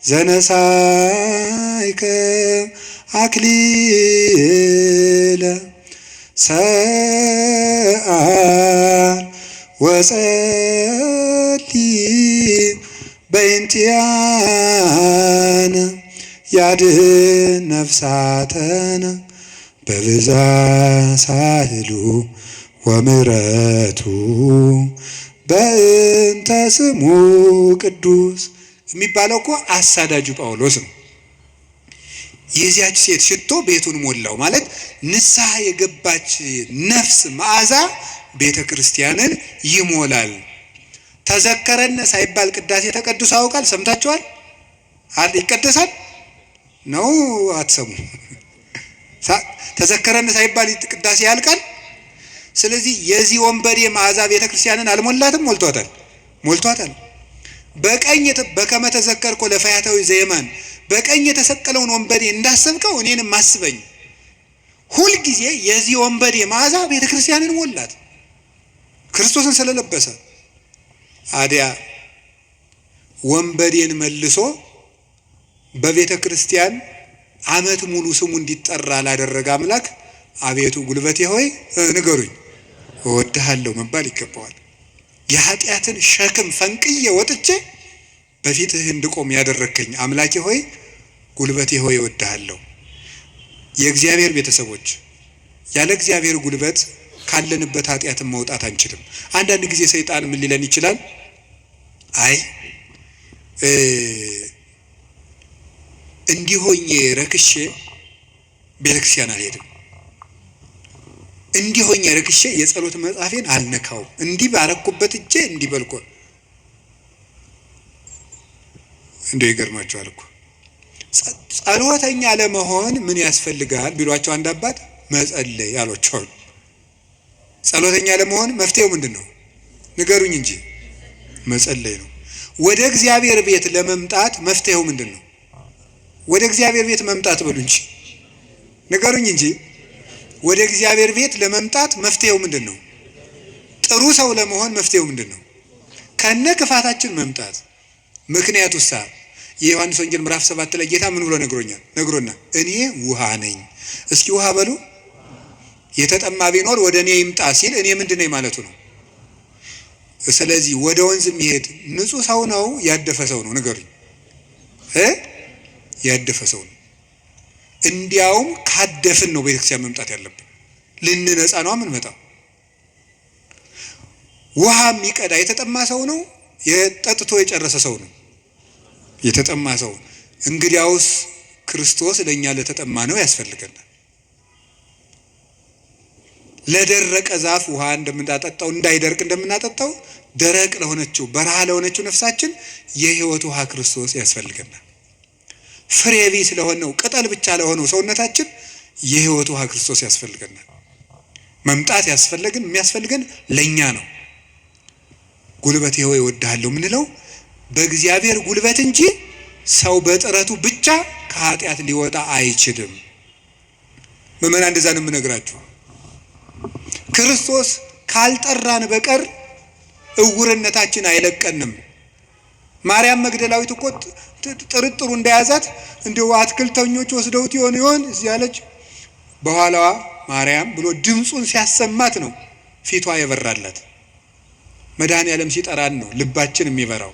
[SPEAKER 1] ዘነሳይከ አክሊለ ሰአል ወጸልይ በእንቲአነ ያድኅን ነፍሳተነ በብዛ ሳህሉ ወምሕረቱ በእንተ ስሙ ቅዱስ የሚባለው እኮ አሳዳጁ ጳውሎስ ነው። የዚያች ሴት ሽቶ ቤቱን ሞላው ማለት ንስሐ የገባች ነፍስ መዓዛ ቤተ ክርስቲያንን ይሞላል። ተዘከረነ ሳይባል ቅዳሴ ተቀድሶ ያውቃል? ሰምታችኋል? ይቀደሳል ነው አትሰሙ? ተዘከረነ ሳይባል ቅዳሴ ያልቃል። ስለዚህ የዚህ ወንበዴ መዓዛ ቤተ ክርስቲያንን አልሞላትም? ሞልቷታል። በቀኝ በከመ ተዘከርኮ ለፈያታዊ ዘየማን በቀኝ የተሰቀለውን ወንበዴ እንዳሰብከው እኔንም አስበኝ ሁል ጊዜ የዚህ ወንበዴ መዓዛ ቤተ ክርስቲያንን ሞላት፣ ክርስቶስን ስለለበሰ። አዲያ ወንበዴን መልሶ በቤተ ክርስቲያን ዓመት ሙሉ ስሙ እንዲጠራ ላደረገ አምላክ አቤቱ ጉልበቴ ሆይ ንገሩኝ እወድሃለሁ መባል ይገባዋል። የኃጢአትን ሸክም ፈንቅዬ ወጥቼ በፊትህ እንድቆም ያደረከኝ አምላኬ ሆይ ጉልበቴ ሆይ እወድሃለሁ። የእግዚአብሔር ቤተሰቦች ያለ እግዚአብሔር ጉልበት ካለንበት ኃጢአትን መውጣት አንችልም። አንዳንድ ጊዜ ሰይጣን ምን ሊለን ይችላል? አይ እንዲሆኜ ረክሼ ቤተክርስቲያን አልሄድም፣ እንዲሆኜ ረክሼ የጸሎት መጽሐፌን አልነካውም፣ እንዲህ ባረኩበት እጄ እንዲህ በልኮ እንደው ይገርማቸዋል እኮ ጸሎተኛ ለመሆን ምን ያስፈልጋል ቢሏቸው አንድ አባት መጸለይ አሏቸው። ጸሎተኛ ለመሆን መፍትሄው ምንድን ነው? ንገሩኝ እንጂ መጸለይ ነው። ወደ እግዚአብሔር ቤት ለመምጣት መፍትሄው ምንድን ነው? ወደ እግዚአብሔር ቤት መምጣት በሉ እንጂ ንገሩኝ እንጂ ወደ እግዚአብሔር ቤት ለመምጣት መፍትሄው ምንድን ነው? ጥሩ ሰው ለመሆን መፍትሄው ምንድን ነው? ከነ ክፋታችን መምጣት። ምክንያቱሳ የዮሐንስ ወንጌል ምዕራፍ 7 ላይ ጌታ ምን ብሎ ነግሮና እኔ ውሃ ነኝ። እስኪ ውሃ በሉ። የተጠማ ቢኖር ወደ እኔ ይምጣ ሲል እኔ ምንድን ነኝ ማለቱ ነው። ስለዚህ ወደ ወንዝ የሚሄድ ንጹህ ሰው ነው ያደፈ ሰው ነው? ንገሩኝ። ያደፈ ሰው ነው። እንዲያውም ካደፍን ነው ቤተክርስቲያን መምጣት ያለብን። ልንነጻ ነው የምንመጣው። ውሃ የሚቀዳ የተጠማ ሰው ነው? የጠጥቶ የጨረሰ ሰው ነው? የተጠማ ሰው። እንግዲያውስ ክርስቶስ ለእኛ ለተጠማ ነው ያስፈልገናል። ለደረቀ ዛፍ ውሃ እንደምናጠጣው እንዳይደርቅ እንደምናጠጣው ደረቅ ለሆነችው በረሃ ለሆነችው ነፍሳችን የሕይወት ውሃ ክርስቶስ ያስፈልገናል። ፍሬ ቢስ ለሆነው ቅጠል ብቻ ለሆነው ሰውነታችን የሕይወት ውሃ ክርስቶስ ያስፈልገናል። መምጣት የሚያስፈልገን ለኛ ነው። ጉልበቴ ሆይ እወድሃለሁ ምንለው በእግዚአብሔር ጉልበት እንጂ ሰው በጥረቱ ብቻ ከኃጢአት ሊወጣ አይችልም። ምዕመናን እንደዛ ነው የምነግራችሁ። ክርስቶስ ካልጠራን በቀር እውርነታችን አይለቀንም። ማርያም መግደላዊት እኮ ጥርጥሩ እንደያዛት እንደው አትክልተኞች ወስደውት ይሆን እዚያለች በኋላዋ ማርያም ብሎ ድምጹን ሲያሰማት ነው ፊቷ የበራላት። መድኃኔዓለም ሲጠራን ነው ልባችን የሚበራው።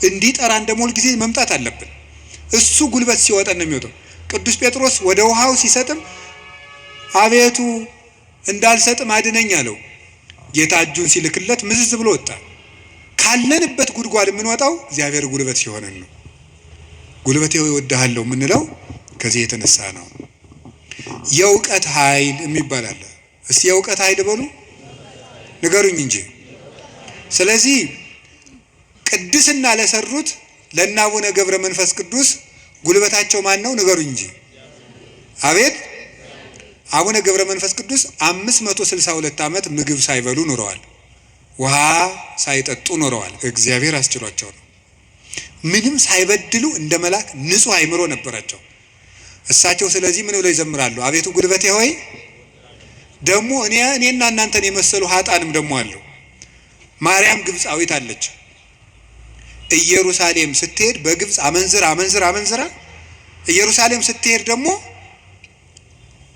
[SPEAKER 1] እንዲጠራን ደግሞ ሁልጊዜ መምጣት አለብን። እሱ ጉልበት ሲወጣን ነው የሚወጣው። ቅዱስ ጴጥሮስ ወደ ውሃው ሲሰጥም አቤቱ እንዳልሰጥም አድነኝ አለው። ጌታ እጁን ሲልክለት ምዝዝ ብሎ ወጣ። ካለንበት ጉድጓድ የምንወጣው እግዚአብሔር ጉልበት ሲሆነን ነው። ጉልበቴ ሆይ እወድሃለሁ የምንለው ከዚህ የተነሳ ነው። የእውቀት ኃይል የሚባል አለ። እስቲ የእውቀት ኃይል በሉ ንገሩኝ እንጂ። ስለዚህ ቅድስና ለሰሩት ለእነ አቡነ ገብረ መንፈስ ቅዱስ ጉልበታቸው ማን ነው? ንገሩኝ እንጂ። አቤት አቡነ ገብረ መንፈስ ቅዱስ 562 ዓመት ምግብ ሳይበሉ ኖረዋል። ውሃ ሳይጠጡ ኖረዋል። እግዚአብሔር አስችሏቸው ነው። ምንም ሳይበድሉ እንደ መልአክ ንጹህ አእምሮ ነበራቸው እሳቸው። ስለዚህ ምን ብለው ይዘምራሉ? አቤቱ ጉልበቴ ሆይ። ደግሞ እኔና እናንተን የመሰሉ ሀጣንም ደግሞ አሉ። ማርያም ግብፃዊት አለች። ኢየሩሳሌም ስትሄድ በግብፅ አመንዝራ ኢየሩሳሌም ስትሄድ ደግሞ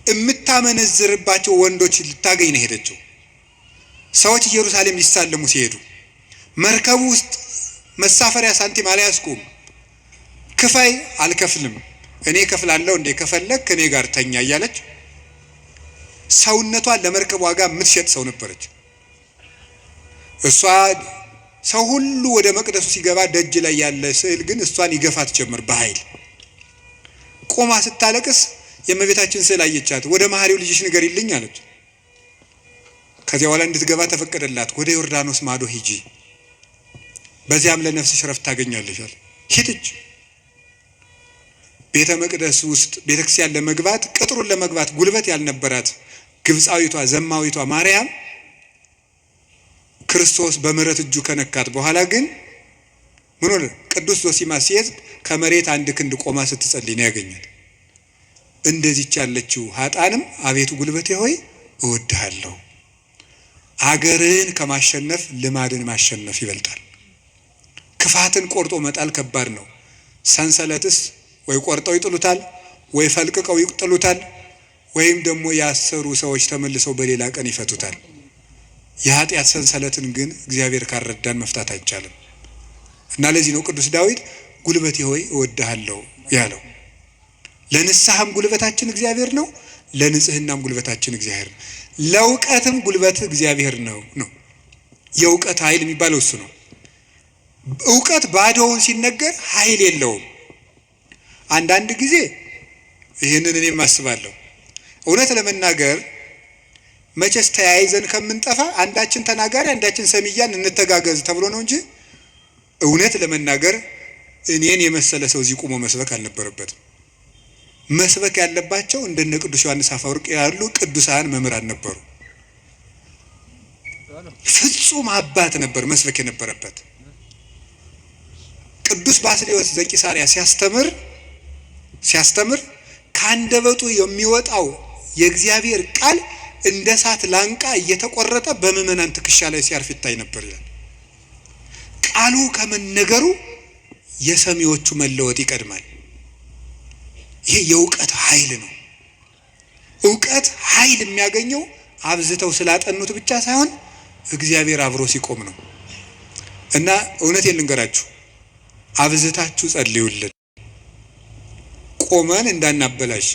[SPEAKER 1] የምታመነዝርባቸው ወንዶች ልታገኝ ነው ሄደችው። ሰዎች ኢየሩሳሌም ሊሳለሙ ሲሄዱ መርከቡ ውስጥ መሳፈሪያ ሳንቲም አልያዝኩም፣ ክፈይ አልከፍልም፣ እኔ ከፍላለሁ እንዴ ከፈለክ ከኔ ጋር ተኛ እያለች ሰውነቷን ለመርከብ ዋጋ የምትሸጥ ሰው ነበረች። እሷ ሰው ሁሉ ወደ መቅደሱ ሲገባ ደጅ ላይ ያለ ስዕል ግን እሷን ይገፋት ጀመር በኃይል። ቆማ ስታለቅስ የእመቤታችን ስዕል አየቻት። ወደ መሐሪው ልጅሽ ንገሪልኝ አለች። ከዚያ በኋላ እንድትገባ ተፈቀደላት። ወደ ዮርዳኖስ ማዶ ሂጂ፣ በዚያም ለነፍስሽ ረፍት ታገኛለሽ አለ። ሂድች ቤተ መቅደስ ውስጥ ቤተክርስቲያን ለመግባት ቅጥሩን ለመግባት ጉልበት ያልነበራት ግብፃዊቷ ዘማዊቷ ማርያም ክርስቶስ በምሕረት እጁ ከነካት በኋላ ግን ምን ሆነ? ቅዱስ ዞሲማስ ሲሄድ ከመሬት አንድ ክንድ ቆማ ስትጸልይ ነው ያገኛት። እንደዚች ያለችው ኃጥአንም አቤቱ ጉልበቴ ሆይ እወድሃለሁ። አገርን ከማሸነፍ ልማድን ማሸነፍ ይበልጣል። ክፋትን ቆርጦ መጣል ከባድ ነው። ሰንሰለትስ ወይ ቆርጠው ይጥሉታል፣ ወይ ፈልቅቀው ይጥሉታል፣ ወይም ደግሞ ያሰሩ ሰዎች ተመልሰው በሌላ ቀን ይፈቱታል። የኃጢአት ሰንሰለትን ግን እግዚአብሔር ካረዳን መፍታት አይቻልም። እና ለዚህ ነው ቅዱስ ዳዊት ጉልበቴ ሆይ እወድሃለሁ ያለው። ለንስሐም ጉልበታችን እግዚአብሔር ነው፣ ለንጽህናም ጉልበታችን እግዚአብሔር ነው፣ ለእውቀትም ጉልበት እግዚአብሔር ነው። የእውቀት ኃይል የሚባለው እሱ ነው። እውቀት ባዶውን ሲነገር ኃይል የለውም። አንዳንድ ጊዜ ይህንን እኔም አስባለሁ። እውነት ለመናገር መቼስ ተያይዘን ከምንጠፋ አንዳችን ተናጋሪ አንዳችን ሰሚያን እንተጋገዝ ተብሎ ነው እንጂ እውነት ለመናገር እኔን የመሰለ ሰው እዚህ ቆሞ መስበክ አልነበረበትም። መስበክ ያለባቸው እንደነ ቅዱስ ዮሐንስ አፈወርቅ ያሉ ቅዱሳን መምህራን ነበሩ። ፍጹም አባት ነበር መስበክ የነበረበት። ቅዱስ ባስልዮስ ዘቂሳርያ ሲያስተምር ካንደበቱ የሚወጣው የእግዚአብሔር ቃል እንደ እሳት ላንቃ እየተቆረጠ በምዕመናን ትከሻ ላይ ሲያርፍ ይታይ ነበር ይላል። ቃሉ ከመነገሩ የሰሚዎቹ መለወጥ ይቀድማል። ይሄ የእውቀት ኃይል ነው። እውቀት ኃይል የሚያገኘው አብዝተው ስላጠኑት ብቻ ሳይሆን እግዚአብሔር አብሮ ሲቆም ነው። እና እውነቴን ልንገራችሁ፣ አብዝታችሁ ጸልዩልን፣ ቆመን እንዳናበላሽ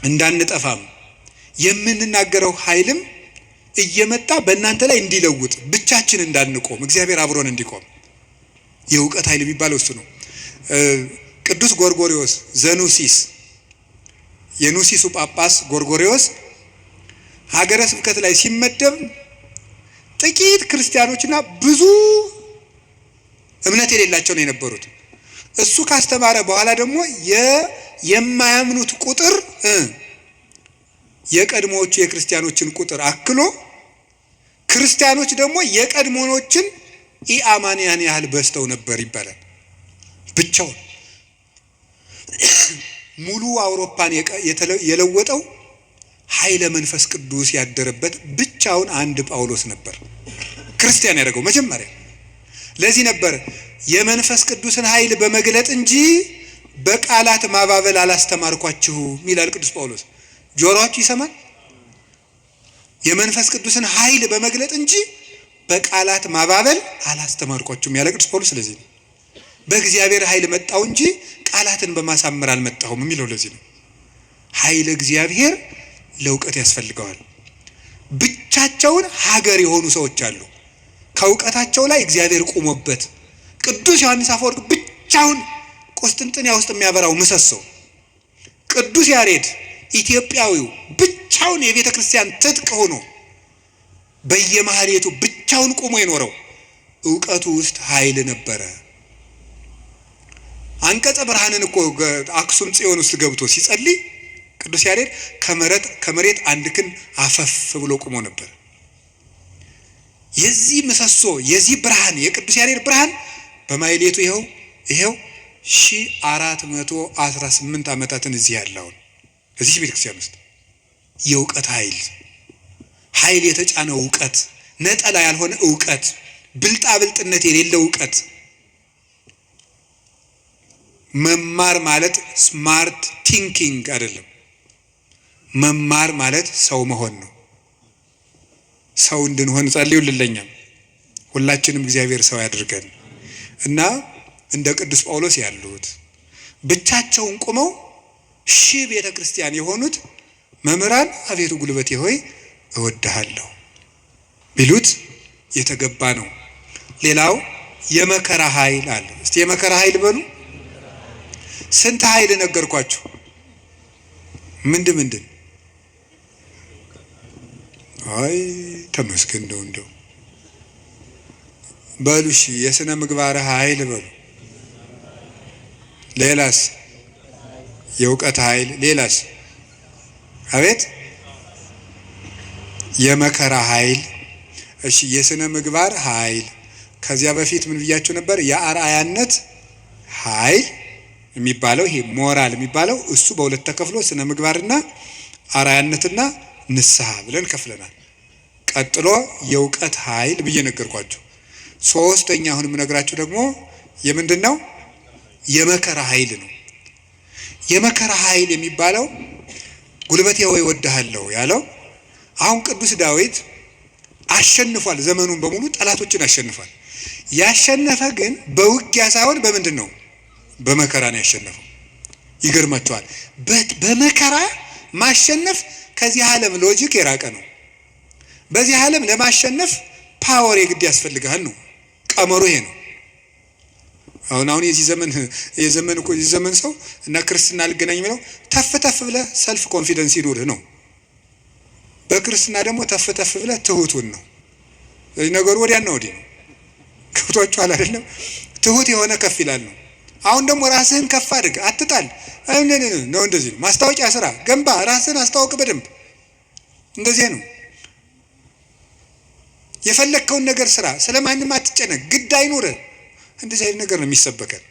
[SPEAKER 1] እንዳንጠፋም፣ የምንናገረው ኃይልም እየመጣ በእናንተ ላይ እንዲለውጥ ብቻችን እንዳንቆም እግዚአብሔር አብሮን እንዲቆም የእውቀት ኃይል የሚባለው እሱ ነው። ቅዱስ ጎርጎሪዎስ ዘኑሲስ የኑሲሱ ጳጳስ ጎርጎሪዎስ ሀገረ ስብከት ላይ ሲመደብ ጥቂት ክርስቲያኖችና ብዙ እምነት የሌላቸው ነው የነበሩት። እሱ ካስተማረ በኋላ ደግሞ የማያምኑት ቁጥር የቀድሞዎቹ የክርስቲያኖችን ቁጥር አክሎ ክርስቲያኖች ደግሞ የቀድሞዎችን ኢአማንያን ያህል በዝተው ነበር ይባላል። ብቻውን ሙሉ አውሮፓን የለወጠው ኃይለ መንፈስ ቅዱስ ያደረበት ብቻውን አንድ ጳውሎስ ነበር ክርስቲያን ያደረገው መጀመሪያ። ለዚህ ነበር የመንፈስ ቅዱስን ኃይል በመግለጥ እንጂ በቃላት ማባበል አላስተማርኳችሁም ይላል ቅዱስ ጳውሎስ። ጆሮአችሁ ይሰማል? የመንፈስ ቅዱስን ኃይል በመግለጥ እንጂ በቃላት ማባበል አላስተማርኳችሁም ያለ ቅዱስ ጳውሎስ ለዚህ ነው። በእግዚአብሔር ኃይል መጣው እንጂ ቃላትን በማሳመር አልመጣሁም የሚለው ለዚህ ነው። ኃይለ እግዚአብሔር ለእውቀት ያስፈልገዋል። ብቻቸውን ሀገር የሆኑ ሰዎች አሉ፣ ከእውቀታቸው ላይ እግዚአብሔር ቆሞበት። ቅዱስ ዮሐንስ አፈወርቅ ብቻውን ቁስጥንጥንያ ውስጥ የሚያበራው ምሰሶ፣ ቅዱስ ያሬድ ኢትዮጵያዊው ብቻውን የቤተ ክርስቲያን ትጥቅ ሆኖ በየማህሌቱ ብቻውን ቆሞ የኖረው እውቀቱ ውስጥ ኃይል ነበረ። አንቀጸ ብርሃንን እኮ አክሱም ጽዮን ውስጥ ገብቶ ሲጸልይ ቅዱስ ያሬድ ከመሬት አንድ ክንድ አፈፍ ብሎ ቆሞ ነበር። የዚህ ምሰሶ የዚህ ብርሃን የቅዱስ ያሬድ ብርሃን በማህሌቱ ይሄው 1418 ዓመታትን እዚህ ያለውን እዚህ ቤተክርስቲያን ውስጥ የእውቀት ኃይል የተጫነው እውቀት፣ ነጠላ ያልሆነ እውቀት፣ ብልጣብልጥነት የሌለው እውቀት። መማር ማለት ስማርት ቲንኪንግ አይደለም። መማር ማለት ሰው መሆን ነው። ሰው እንድንሆን ጸልዩልኝ። ሁላችንም እግዚአብሔር ሰው ያድርገን እና እንደ ቅዱስ ጳውሎስ ያሉት ብቻቸውን ቆመው ቤተ ክርስቲያን የሆኑት መምህራን አቤቱ ጉልበቴ ሆይ እወድሃለሁ ቢሉት የተገባ ነው። ሌላው የመከራ ኃይል አለ። እስቲ የመከራ ኃይል በሉ። ስንት ኃይል ነገርኳችሁ? ምንድን አይ ተመስገን እንደው በሉ። እሺ የሥነ ምግባር ኃይል በሉ። ሌላስ? የእውቀት ኃይል። ሌላስ? አቤት የመከራ ኃይል። እሺ የሥነ ምግባር ኃይል። ከዚያ በፊት ምን ብያችሁ ነበር? የአርአያነት ኃይል የሚባለው ይሄ ሞራል የሚባለው እሱ በሁለት ተከፍሎ ስነ ምግባርና አራያነትና ንስሐ ብለን ከፍለናል። ቀጥሎ የእውቀት ኃይል ብዬ ነገርኳችሁ። ሶስተኛ አሁን የምነግራችሁ ደግሞ የምንድነው? የመከራ ኃይል ነው። የመከራ ኃይል የሚባለው ጉልበቴ ሆይ እወድሃለሁ ያለው አሁን ቅዱስ ዳዊት አሸንፏል። ዘመኑን በሙሉ ጠላቶችን አሸንፏል። ያሸነፈ ግን በውጊያ ሳይሆን በምንድን ነው? በመከራ ነው ያሸነፈው። ይገርማቸዋል። በመከራ ማሸነፍ ከዚህ ዓለም ሎጂክ የራቀ ነው። በዚህ ዓለም ለማሸነፍ ፓወር የግድ ያስፈልጋል ነው ቀመሩ። ይሄ ነው። አሁን የዚህ ዘመን ሰው እና ክርስትና ልገናኝ የሚለው ተፍ ተፍ ብለህ ሰልፍ ኮንፊደንስ ይኑርህ ነው። በክርስትና ደግሞ ተፍ ተፍ ብለህ ትሁቱን ነው። ስለዚህ ነገሩ ወዲያና ወዲህ ነው። ከብቷችኋል አይደለም? ትሁት የሆነ ከፍ ይላል ነው። አሁን ደግሞ ራስህን ከፍ አድርግ፣ አትጣል ነው። እንደዚህ ነው። ማስታወቂያ ስራ፣ ገንባ፣ ራስህን አስታውቅ በደንብ። እንደዚህ ነው። የፈለግከውን ነገር ስራ፣ ስለማንም አትጨነቅ፣ ግድ አይኑርህ። እንደዚህ አይነት ነገር ነው የሚሰበከን።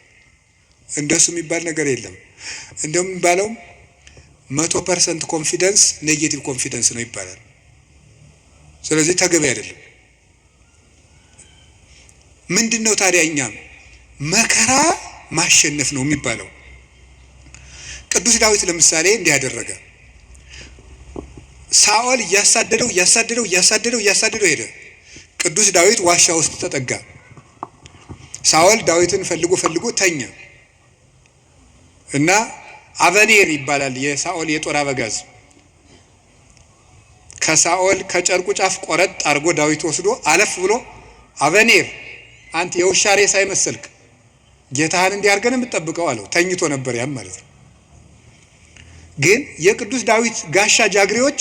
[SPEAKER 1] እንደሱ የሚባል ነገር የለም። እንደውም የሚባለው 100% ኮንፊደንስ ኔጌቲቭ ኮንፊደንስ ነው ይባላል። ስለዚህ ተገቢ አይደለም። ምንድነው ታዲያ? እኛም መከራ ማሸነፍ ነው የሚባለው። ቅዱስ ዳዊት ለምሳሌ እንዲህ ያደረገ፣ ሳኦል እያሳደደው ሄደ። ቅዱስ ዳዊት ዋሻ ውስጥ ተጠጋ። ሳኦል ዳዊትን ፈልጎ ተኛ እና አበኔር ይባላል የሳኦል የጦር አበጋዝ ከሳኦል ከጨርቁ ጫፍ ቆረጥ አድርጎ ዳዊት ወስዶ አለፍ ብሎ አበኔር አንተ የውሻ ሬሳ አይመስልክ ጌታህን እንዲህ አድርገን የምትጠብቀው አለው። ተኝቶ ነበር ያም ማለት ነው። ግን የቅዱስ ዳዊት ጋሻ ጃግሬዎች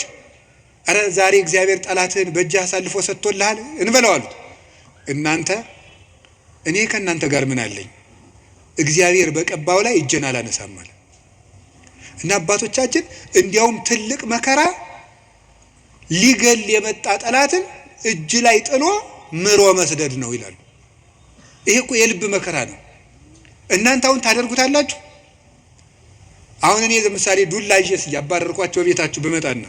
[SPEAKER 1] አረ ዛሬ እግዚአብሔር ጠላትህን በእጅህ አሳልፎ ሰጥቶልሃል እንበለው አሉት። እናንተ እኔ ከእናንተ ጋር ምን አለኝ? እግዚአብሔር በቀባው ላይ እጄን አላነሳም አለ። እና አባቶቻችን እንዲያውም ትልቅ መከራ ሊገል የመጣ ጠላትን እጅ ላይ ጥሎ ምሮ መስደድ ነው ይላሉ። ይሄ እኮ የልብ መከራ ነው። እናንተ አሁን ታደርጉታላችሁ? አሁን እኔ ለምሳሌ ዱላ ይዤስ ያባረርኳቸው ቤታችሁ በመጣና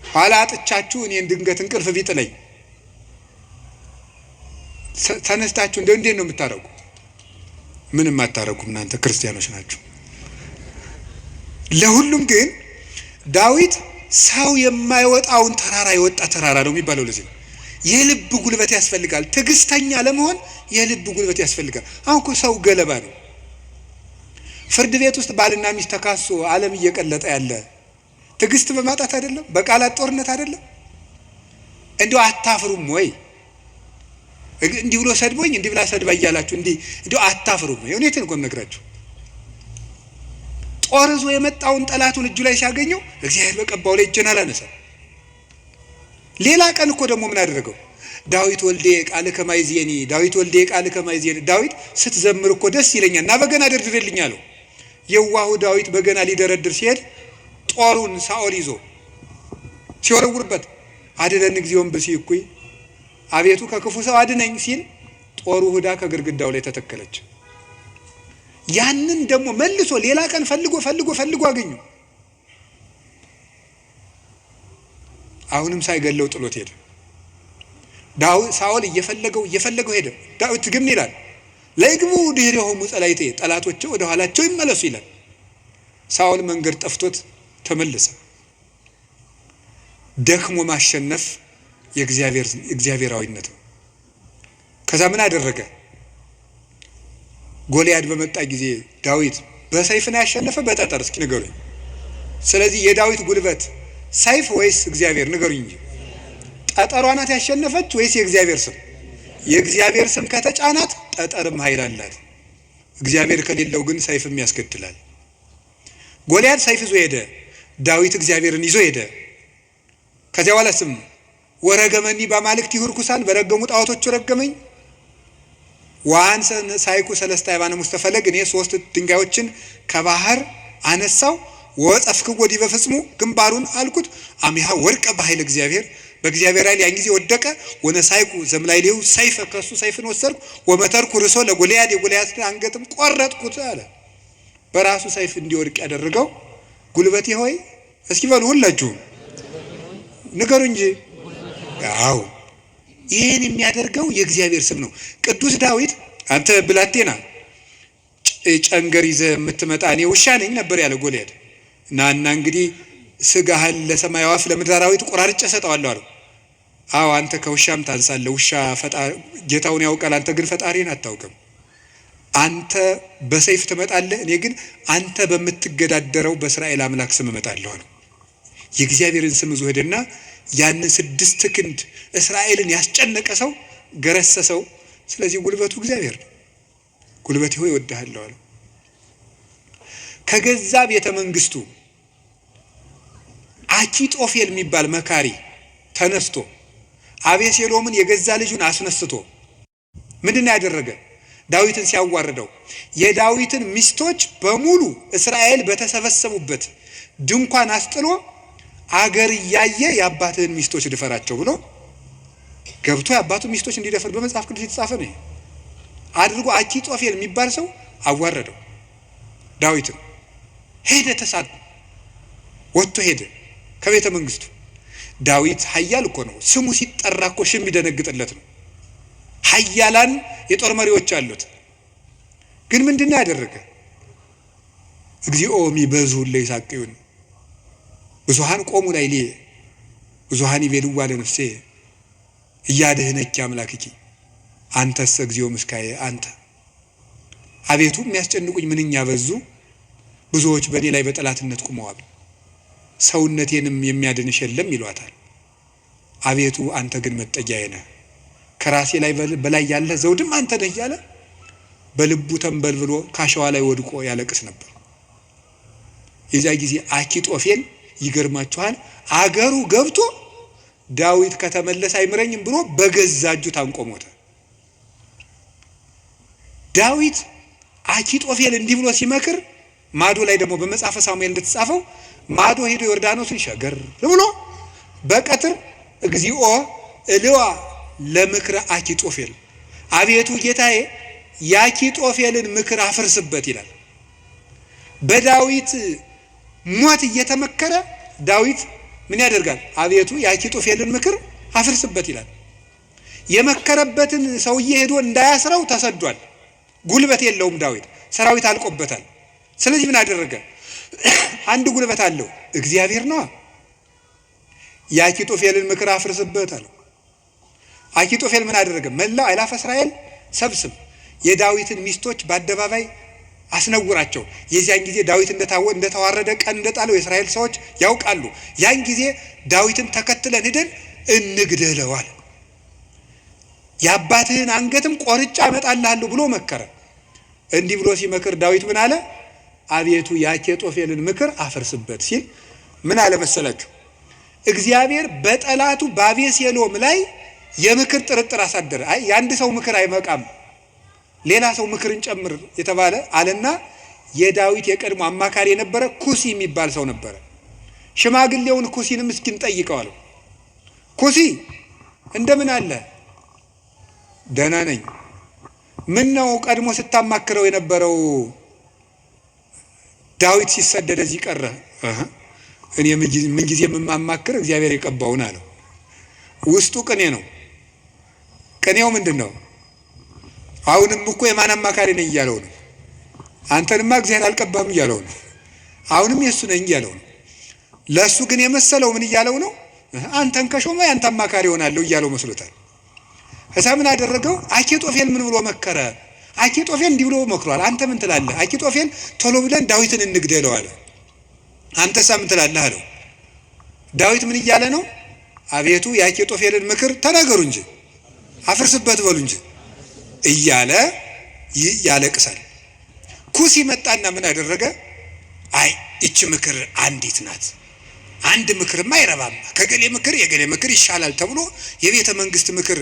[SPEAKER 1] ኋላ አጥቻችሁ እኔን ድንገት እንቅልፍ ቢጥለኝ ተነስታችሁ እንዴት ነው የምታረጉ? ምንም አታረጉም። እናንተ ክርስቲያኖች ናችሁ። ለሁሉም ግን ዳዊት ሰው የማይወጣውን ተራራ የወጣ ተራራ ነው የሚባለው። ለዚህ ነው የልብ ጉልበት ያስፈልጋል። ትዕግስተኛ ለመሆን የልብ ጉልበት ያስፈልጋል። አሁን እኮ ሰው ገለባ ነው። ፍርድ ቤት ውስጥ ባልና ሚስት ተካሶ ዓለም እየቀለጠ ያለ ትዕግስት በማጣት አይደለም? በቃላት ጦርነት አይደለም? እንዲሁ አታፍሩም ወይ? እንዲህ ብሎ ሰድቦኝ እንዲህ ብላ ሰድባ እያላችሁ እንዲሁ አታፍሩም ወይ? እውነቴን እኮ የምነግራችሁ። ጦር ይዞ የመጣውን ጠላቱን እጁ ላይ ሲያገኘው እግዚአብሔር በቀባው ላይ እጄን አላነሳም። ሌላ ቀን እኮ ደግሞ ምን አደረገው? ዳዊት ወልዴ ቃልከ ማይዜኒ፣ ዳዊት ወልዴ ቃልከ ማይዜኒ። ዳዊት ስትዘምር እኮ ደስ ይለኛል እና በገና ደርድርልኝ አለው። የዋሁ ዳዊት በገና ሊደረድር ሲሄድ ጦሩን ሳኦል ይዞ ሲወረውርበት አድነን እግዚኦን ብእሲኩይ፣ አቤቱ ከክፉ ሰው አድነኝ ሲል ጦሩ ሁዳ ከግድግዳው ላይ ተተከለች። ያንን ደግሞ መልሶ ሌላ ቀን ፈልጎ አገኙ። አሁንም ሳይገለው ጥሎት ሄደ። ሳኦል እየፈለገው ሄደ። ዳዊት ግን ይላል ለይግቡ ድኅሬሆሙ ጸላእቴ፣ ጠላቶቼ ወደ ኋላቸው ይመለሱ ይላል። ሳኦል መንገድ ጠፍቶት ተመለሰ። ደክሞ ማሸነፍ የእግዚአብሔራዊነት ነው። ከዛ ምን አደረገ? ጎልያድ በመጣ ጊዜ ዳዊት በሰይፍ ነው ያሸነፈ በጠጠር? እስኪ ንገሩኝ። ስለዚህ የዳዊት ጉልበት ሰይፍ ወይስ እግዚአብሔር? ንገሩኝ እንጂ። ጠጠሯ ናት ያሸነፈች ወይስ የእግዚአብሔር ስም? የእግዚአብሔር ስም ከተጫናት ጠጠርም ኃይል አላት። እግዚአብሔር ከሌለው ግን ሰይፍም ያስገድላል። ጎልያድ ሰይፍ ይዞ ሄደ፣ ዳዊት እግዚአብሔርን ይዞ ሄደ። ከዚያ በኋላ ስም ወረገመኒ በአማልክት ይሁርኩሳን፣ በረገሙ ጣዖቶቹ ረገመኝ። ዋንሰ ሳይኩ ሰለስተ አይባነ ሙስተ ፈለግ፣ እኔ 3 ድንጋዮችን ከባህር አነሳው። ወጸፍክ ወዲህ በፍጽሙ፣ ግንባሩን አልኩት። አሚሃ ወድቀ በኃይል እግዚአብሔር፣ በእግዚአብሔር ኃይል ያን ጊዜ ወደቀ። ወነሳይኩ ዘምላይሌው ሰይፈ ከሱ ሰይፍን ወሰድኩ ወመተርኩ ርሶ ለጎልያድ የጎልያድን አንገትም ቆረጥኩት አለ። በራሱ ሰይፍ እንዲወድቅ ያደረገው ጉልበቴ ሆይ እስኪ በሉ ሁላችሁም ንገሩ እንጂ። አዎ ይሄን የሚያደርገው የእግዚአብሔር ስም ነው። ቅዱስ ዳዊት አንተ ብላቴና ጨንገር ይዘህ የምትመጣ እኔ ውሻ ነኝ ነበር ያለ ጎልያድ። እና እንግዲህ ስጋህን ለሰማይ አዕዋፍ ለምድር አራዊት ቆራርጬ ሰጠዋለሁ አለው። አዎ አንተ ከውሻም ታንሳለህ። ውሻ ጌታውን ያውቃል፣ አንተ ግን ፈጣሪን አታውቅም። አንተ በሰይፍ ትመጣለህ፣ እኔ ግን አንተ በምትገዳደረው በእስራኤል አምላክ ስም እመጣለሁ አለው። የእግዚአብሔርን ስም ይዞ ሄደና ያንን 6 ክንድ እስራኤልን ያስጨነቀ ሰው ገረሰሰው። ስለዚህ ጉልበቱ እግዚአብሔር ነው። ጉልበቴ ሆይ እወድሃለሁ አለው። ከገዛ ቤተ መንግስቱ አኪጦፌል የሚባል መካሪ ተነስቶ አቤሴሎምን የገዛ ልጁን አስነስቶ ምንድን ያደረገ? ዳዊትን ሲያዋርደው የዳዊትን ሚስቶች በሙሉ እስራኤል በተሰበሰቡበት ድንኳን አስጥሎ አገር እያየ የአባትህን ሚስቶች ድፈራቸው ብሎ ገብቶ የአባቱን ሚስቶች እንዲደፈር በመጽሐፍ ቅዱስ የተጻፈ ነው አድርጎ አኪጦፌል የሚባል ሰው አዋረደው። ዳዊትን ሄደ፣ ተሳድ ወጥቶ ሄደ ከቤተ መንግስቱ። ዳዊት ኃያል እኮ ነው። ስሙ ሲጠራ እኮ ሽም ይደነግጥለት ነው። ኃያላን የጦር መሪዎች አሉት። ግን ምንድነው ያደረገ? እግዚኦ ሚበዙ ለይሳቅዩን ብዙሃን ቆሙ ላይ ሊ ብዙሃን ይቤልዋ ለነፍሴ እያድህነኪ አምላክኪ አንተስ እግዚኦ ምስካየ አንተ። አቤቱ የሚያስጨንቁኝ ምንኛ በዙ፣ ብዙዎች በእኔ ላይ በጠላትነት ቆመዋል። ሰውነቴንም የሚያድንሽ የለም ይሏታል። አቤቱ አንተ ግን መጠጊያዬ ነህ፣ ከራሴ ላይ በላይ ያለ ዘውድም አንተ ነህ እያለ በልቡ ተንበልብሎ ካሸዋ ላይ ወድቆ ያለቅስ ነበር። የዚያ ጊዜ አኪጦፌል ይገርማችኋል አገሩ ገብቶ ዳዊት ከተመለሰ አይምረኝም ብሎ በገዛ እጁ ታንቆ ሞተ። ዳዊት አኪጦፌል እንዲህ ብሎ ሲመክር ማዶ ላይ ደግሞ በመጽሐፈ ሳሙኤል እንደተጻፈው ማዶ ሄዶ ዮርዳኖስን ሸገር ብሎ በቀትር እግዚኦ እልዋ ለምክረ አኪጦፌል፣ አቤቱ ጌታዬ የአኪጦፌልን ምክር አፍርስበት ይላል። በዳዊት ሞት እየተመከረ ዳዊት ምን ያደርጋል? አቤቱ የአኪጦፌልን ምክር አፍርስበት ይላል። የመከረበትን ሰውዬ ሄዶ እንዳያስረው ተሰዷል። ጉልበት የለውም ዳዊት፣ ሰራዊት አልቆበታል። ስለዚህ ምን አደረገ? አንድ ጉልበት አለው፣ እግዚአብሔር ነው። የአኪጦፌልን ምክር አፍርስበት አለው። አኪጦፌል ምን አደረገ? መላ አእላፈ እስራኤል ሰብስብ፣ የዳዊትን ሚስቶች በአደባባይ አስነውራቸው። የዚያን ጊዜ ዳዊት እንደተዋረደ ቀን እንደጣለው የእስራኤል ሰዎች ያውቃሉ። ያን ጊዜ ዳዊትን ተከትለን ሄደን እንግደለዋል፣ የአባትህን አንገትም ቆርጬ አመጣልሃለሁ ብሎ መከረ። እንዲህ ብሎ ሲመክር ዳዊት ምን አለ? አቤቱ የአኪጦፌልን ምክር አፍርስበት ሲል ምን አለ መሰላችሁ? እግዚአብሔር በጠላቱ በአቤሴሎም ላይ የምክር ጥርጥር አሳደረ። አይ የአንድ ሰው ምክር አይበቃም፣ ሌላ ሰው ምክርን ጨምር የተባለ አለና የዳዊት የቀድሞ አማካሪ የነበረ ኩሲ የሚባል ሰው ነበረ። ሽማግሌውን ኩሲንም እስኪን ጠይቀው አለው። ኩሲ እንደምን አለ? ደህና ነኝ። ምን ነው ቀድሞ ስታማክረው የነበረው ዳዊት ሲሰደድ እዚህ ቀረ? እኔ ምን ጊዜ የማማክር እግዚአብሔር የቀባውን አለው። ውስጡ ቅኔ ነው። ቅኔው ምንድን ነው? አሁንም እኮ የማን አማካሪ ነኝ እያለው ነው። አንተንማ እግዚአብሔር አልቀባህም እያለው ነው። አሁንም የእሱ ነኝ እያለው ነው። ለእሱ ግን የመሰለው ምን እያለው ነው? አንተን ከሾመ ያንተ አማካሪ ሆናለሁ እያለው መስሎታል። እዛ ምን አደረገው? አኪጦፌል ምን ብሎ መከረ? አኪጦፌል እንዲህ ብሎ መክሯል። አንተ ምን ትላለህ? አኪጦፌል ቶሎ ብለን ዳዊትን እንግደለው አለ። አንተሳ ምን ትላለህ አለው። ዳዊት ምን እያለ ነው? አቤቱ የአኪጦፌልን ምክር ተናገሩ እንጂ አፍርስበት በሉ እንጂ እያለ ያለቅሳል። ኩሲ መጣና ምን አደረገ? አይ እቺ ምክር አንዲት ናት፣ አንድ ምክርማ አይረባም፣ ከገሌ ምክር የገሌ ምክር ይሻላል ተብሎ የቤተ መንግስት ምክር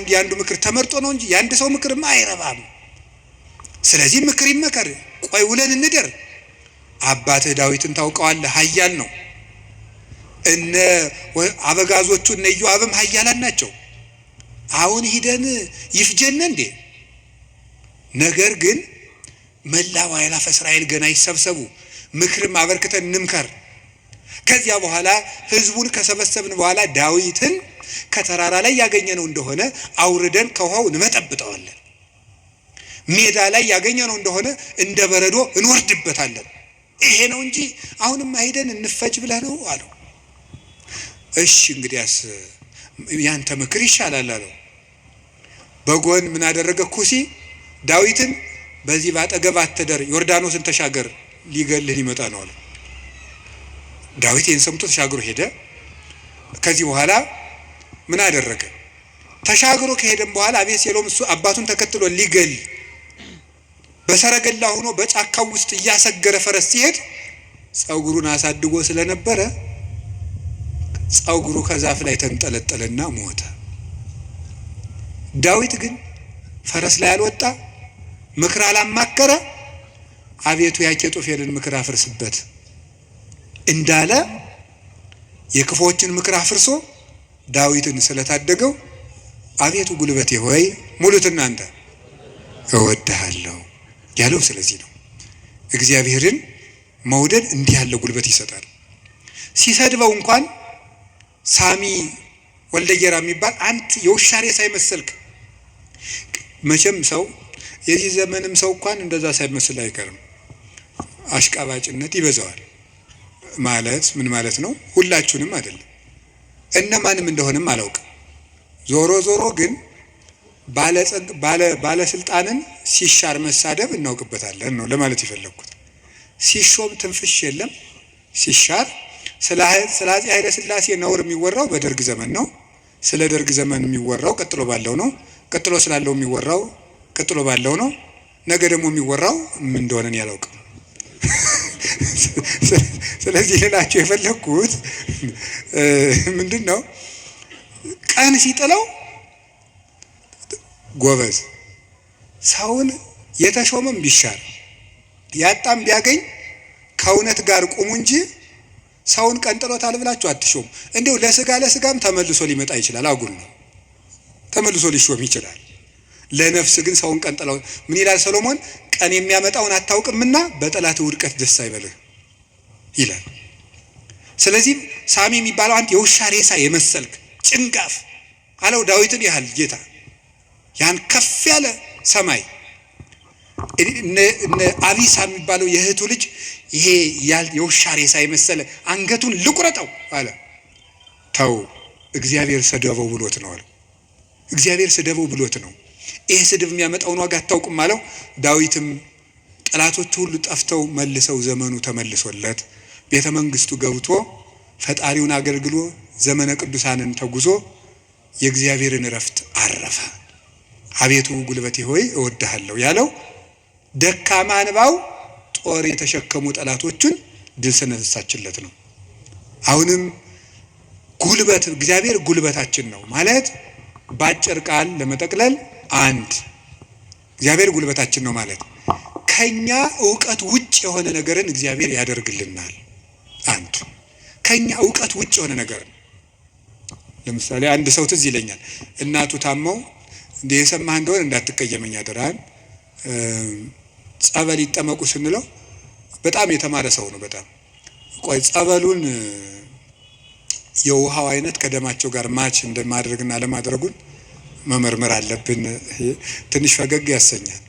[SPEAKER 1] የአንዱ ምክር ተመርጦ ነው እንጂ የአንድ ሰው ምክርማ አይረባም። ስለዚህ ምክር ይመከር፣ ቆይ ውለን እንደር። አባትህ ዳዊትን ታውቀዋለህ፣ ኃያል ነው። እነ አበጋዞቹ እነ ኢዮአብም ኃያላን ናቸው። አሁን ሂደን ይፍጀን እንዴ? ነገር ግን መላው አእላፈ እስራኤል ገና ይሰብሰቡ፣ ምክርም አበርክተን እንምከር። ከዚያ በኋላ ህዝቡን ከሰበሰብን በኋላ ዳዊትን ከተራራ ላይ ያገኘነው እንደሆነ አውርደን ከውሃው እንመጠብጠዋለን፣ ሜዳ ላይ ያገኘነው እንደሆነ እንደ በረዶ እንወርድበታለን። ይሄ ነው እንጂ አሁንም ሄደን እንፈጅ ብለህ ነው አለው። እሺ እንግዲያስ ያንተ ምክር ይሻላል አለው። በጎን ምን አደረገ? ኩሲ ዳዊትን በዚህ ባጠገብ አትደር፣ ዮርዳኖስን ተሻገር፣ ሊገልህ ሊመጣ ነው አለ። ዳዊት ይህን ሰምቶ ተሻግሮ ሄደ። ከዚህ በኋላ ምን አደረገ? ተሻግሮ ከሄደም በኋላ አቤሴሎም እሱ አባቱን ተከትሎ ሊገል በሰረገላ ሆኖ በጫካው ውስጥ እያሰገረ ፈረስ ሲሄድ ጸጉሩን አሳድጎ ስለነበረ ጸጉሩ ከዛፍ ላይ ተንጠለጠለና ሞተ። ዳዊት ግን ፈረስ ላይ አልወጣ፣ ምክር አላማከረ። አቤቱ የአኪጦፌልን ምክር አፍርስበት እንዳለ የክፎችን ምክር አፍርሶ ዳዊትን ስለታደገው አቤቱ ጉልበቴ ሆይ ሙሉት እናንተ እወድሃለሁ ያለው ስለዚህ ነው። እግዚአብሔርን መውደድ እንዲህ ያለ ጉልበት ይሰጣል። ሲሰድበው እንኳን ሳሚ ወልደየራ የሚባል አንተ የውሻ ሬሳ ሳይመስልክ፣ መቼም ሰው የዚህ ዘመንም ሰው እንኳን እንደዛ ሳይመስል አይቀርም። አሽቃባጭነት ይበዛዋል። ማለት ምን ማለት ነው? ሁላችሁንም አይደለም፣ እነማንም እንደሆነም አላውቅም። ዞሮ ዞሮ ግን ባለስልጣንን ሲሻር መሳደብ እናውቅበታለን ነው ለማለት የፈለኩት። ሲሾም ትንፍሽ የለም፣ ሲሻር ስለ አፄ ኃይለ ሥላሴ ነውር የሚወራው በደርግ ዘመን ነው። ስለ ደርግ ዘመን የሚወራው ቀጥሎ ባለው ነው። ቀጥሎ ስላለው የሚወራው ቀጥሎ ባለው ነው። ነገ ደግሞ የሚወራው ምን እንደሆነ ያላውቅም። ስለዚህ ልላችሁ የፈለኩት ምንድነው? ቀን ሲጥለው ጎበዝ ሰውን የተሾመም ቢሻር ያጣም ቢያገኝ ከእውነት ጋር ቁሙ እንጂ ሰውን ቀንጥሎታል ብላችሁ አትሾም። እንዴው ለስጋም ተመልሶ ሊመጣ ይችላል። አጉል ነው፣ ተመልሶ ሊሾም ይችላል። ለነፍስ ግን ሰውን ቀንጥለው ምን ይላል ሰሎሞን? ቀን የሚያመጣውን አታውቅምና በጠላት ውድቀት ደስ አይበልህ ይላል። ስለዚህ ሳሚ የሚባለው አንተ የውሻ ሬሳ የመሰልክ ጭንጋፍ አለው ዳዊትን ያህል ጌታ ያን ከፍ ያለ ሰማይ እነ አቢሳ የሚባለው የእህቱ ልጅ ይሄ የውሻ ሬሳ የመሰለ አንገቱን ልቁረጠው አለ። ተው እግዚአብሔር ሰደበው ብሎት ነው አለ። እግዚአብሔር ሰደበው ብሎት ነው። ይሄ ስድብ የሚያመጣውን ዋጋ አታውቅም አለው። ዳዊትም ጠላቶቹ ሁሉ ጠፍተው መልሰው ዘመኑ ተመልሶለት ቤተ መንግስቱ ገብቶ ፈጣሪውን አገልግሎ ዘመነ ቅዱሳንን ተጉዞ የእግዚአብሔርን እረፍት አረፈ። አቤቱ ጉልበቴ ሆይ እወድሃለሁ ያለው ደካማ እንባው ጦር የተሸከሙ ጠላቶችን ድል ስለነሳችለት ነው። አሁንም ጉልበት እግዚአብሔር ጉልበታችን ነው ማለት ባጭር ቃል ለመጠቅለል አንድ እግዚአብሔር ጉልበታችን ነው ማለት ከኛ ዕውቀት ውጭ የሆነ ነገርን እግዚአብሔር ያደርግልናል። አንድ ከኛ ዕውቀት ውጭ የሆነ ነገር ለምሳሌ አንድ ሰው ትዝ ይለኛል እናቱ ታመው እንደ የሰማህ እንደሆነ እንዳትቀየመኝ አደራን ጸበል ይጠመቁ ስንለው በጣም የተማረ ሰው ነው። በጣም ቆይ ጸበሉን የውሃው አይነት ከደማቸው ጋር ማች እንደማድረግና ለማድረጉን መመርመር አለብን። ትንሽ ፈገግ ያሰኛል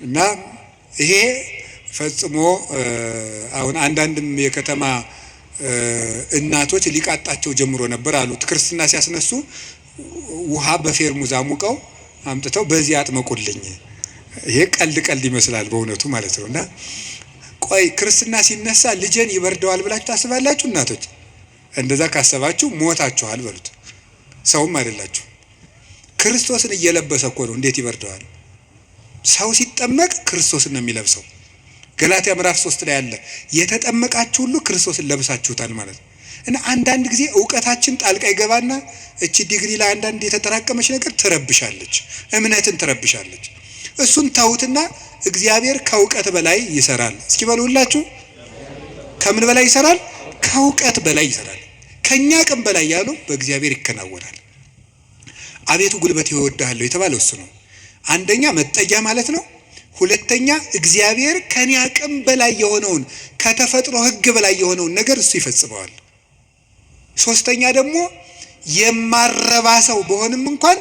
[SPEAKER 1] እና ይሄ ፈጽሞ አሁን አንዳንድም የከተማ እናቶች ሊቃጣቸው ጀምሮ ነበር አሉት። ክርስትና ሲያስነሱ ውሃ በፌርሙዝ አሙቀው አምጥተው በዚህ አጥመቁልኝ። ይሄ ቀልድ ይመስላል በእውነቱ ማለት ነው። እና ቆይ ክርስትና ሲነሳ ልጄን ይበርደዋል ብላችሁ ታስባላችሁ? እናቶች እንደዛ ካሰባችሁ ሞታችኋል በሉት። ሰውም አይደላችሁ። ክርስቶስን እየለበሰ እኮ ነው። እንዴት ይበርደዋል? ሰው ሲጠመቅ ክርስቶስን ነው የሚለብሰው። ገላትያ ምዕራፍ 3 ላይ ያለ የተጠመቃችሁ ሁሉ ክርስቶስን ለብሳችሁታል ማለት ነው። እና አንዳንድ ጊዜ ዕውቀታችን ጣልቃ ይገባና እቺ ዲግሪ ላይ አንዳንድ የተጠራቀመች ነገር ትረብሻለች፣ እምነትን ትረብሻለች። እሱን ተውትና እግዚአብሔር ከዕውቀት በላይ ይሰራል። እስኪ በሉላችሁ ከምን በላይ ይሰራል? ከዕውቀት በላይ ይሰራል። ከኛ አቅም በላይ ያሉ በእግዚአብሔር ይከናወናል። አቤቱ ጉልበቴ እወድሃለሁ የተባለው እሱ ነው። አንደኛ መጠጊያ ማለት ነው። ሁለተኛ እግዚአብሔር ከኔ አቅም በላይ የሆነውን ከተፈጥሮ ሕግ በላይ የሆነውን ነገር እሱ ይፈጽመዋል። ሶስተኛ ደግሞ የማረባ ሰው በሆንም እንኳን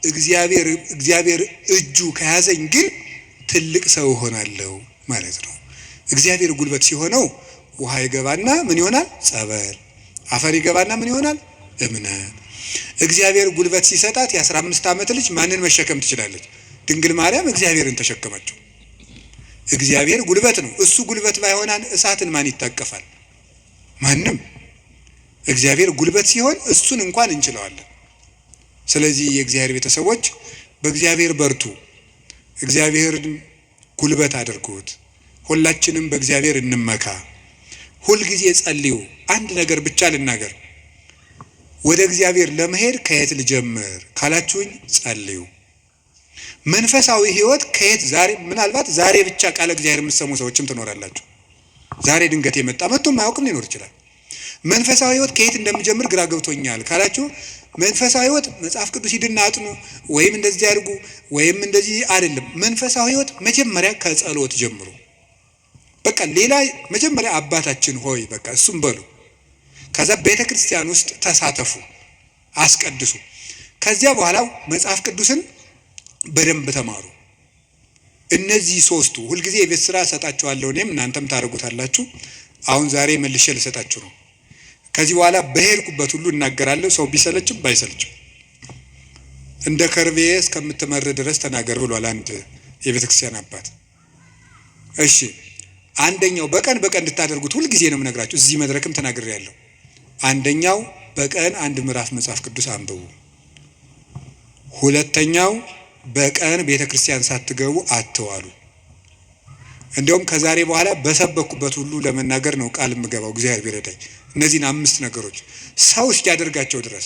[SPEAKER 1] እግዚአብሔር እጁ ከያዘኝ ግን ትልቅ ሰው እሆናለሁ ማለት ነው። እግዚአብሔር ጉልበት ሲሆነው ውሃ ይገባና ምን ይሆናል? ጸበል። አፈር ይገባና ምን ይሆናል? እምነት። እግዚአብሔር ጉልበት ሲሰጣት የ15 ዓመት ልጅ ማንን መሸከም ትችላለች? ድንግል ማርያም እግዚአብሔርን ተሸከመችው። እግዚአብሔር ጉልበት ነው። እሱ ጉልበት ባይሆናን እሳትን ማን ይታቀፋል? ማንም። እግዚአብሔር ጉልበት ሲሆን እሱን እንኳን እንችለዋለን። ስለዚህ የእግዚአብሔር ቤተሰቦች በእግዚአብሔር በርቱ፣ እግዚአብሔርን ጉልበት አድርጉት። ሁላችንም በእግዚአብሔር እንመካ። ሁልጊዜ ጸልዩ። አንድ ነገር ብቻ ልናገር። ወደ እግዚአብሔር ለመሄድ ከየት ልጀምር ካላችሁኝ ጸልዩ። መንፈሳዊ ሕይወት ከየት ዛሬ ምናልባት ዛሬ ብቻ ቃለ እግዚአብሔር የምትሰሙ ሰዎችም ትኖራላችሁ። ዛሬ ድንገት መጥቶ ማያውቅም ሊኖር ይችላል። መንፈሳዊ ሕይወት ከየት እንደምጀምር ግራ ገብቶኛል ካላችሁ መንፈሳዊ ሕይወት መጽሐፍ ቅዱስ ሂድና አጥኑ ወይም እንደዚህ አድርጉ ወይም እንደዚህ አይደለም። መንፈሳዊ ሕይወት መጀመሪያ ከጸሎት ጀምሩ። በቃ ሌላ መጀመሪያ አባታችን ሆይ በቃ እሱም በሉ። ከዛ ቤተ ክርስቲያን ውስጥ ተሳተፉ፣ አስቀድሱ። ከዚያ በኋላ መጽሐፍ ቅዱስን በደንብ ተማሩ። እነዚህ ሶስቱ ሁልጊዜ የቤት ስራ እሰጣችኋለሁ፣ እኔም እናንተም ታደርጉታላችሁ። አሁን ዛሬ መልሼ ልሰጣችሁ ነው። ከዚህ በኋላ በሄድኩበት ሁሉ እናገራለሁ። ሰው ቢሰለችም ባይሰለችም እንደ ከርቤ እስከምትመር ድረስ ተናገር ብሏል አንድ የቤተ ክርስቲያን አባት። እሺ አንደኛው በቀን እንድታደርጉት ሁልጊዜ ነው የምነግራችሁ። እዚህ መድረክም ተናግሬያለሁ። አንደኛው በቀን አንድ ምዕራፍ መጽሐፍ ቅዱስ አንብቡ። ሁለተኛው በቀን ቤተ ክርስቲያን ሳትገቡ አትዋሉ። እንደውም ከዛሬ በኋላ በሰበኩበት ሁሉ ለመናገር ነው ቃል የምገባው እግዚአብሔር ቢረዳኝ። እነዚህን 5 ነገሮች ሰው እስኪያደርጋቸው ድረስ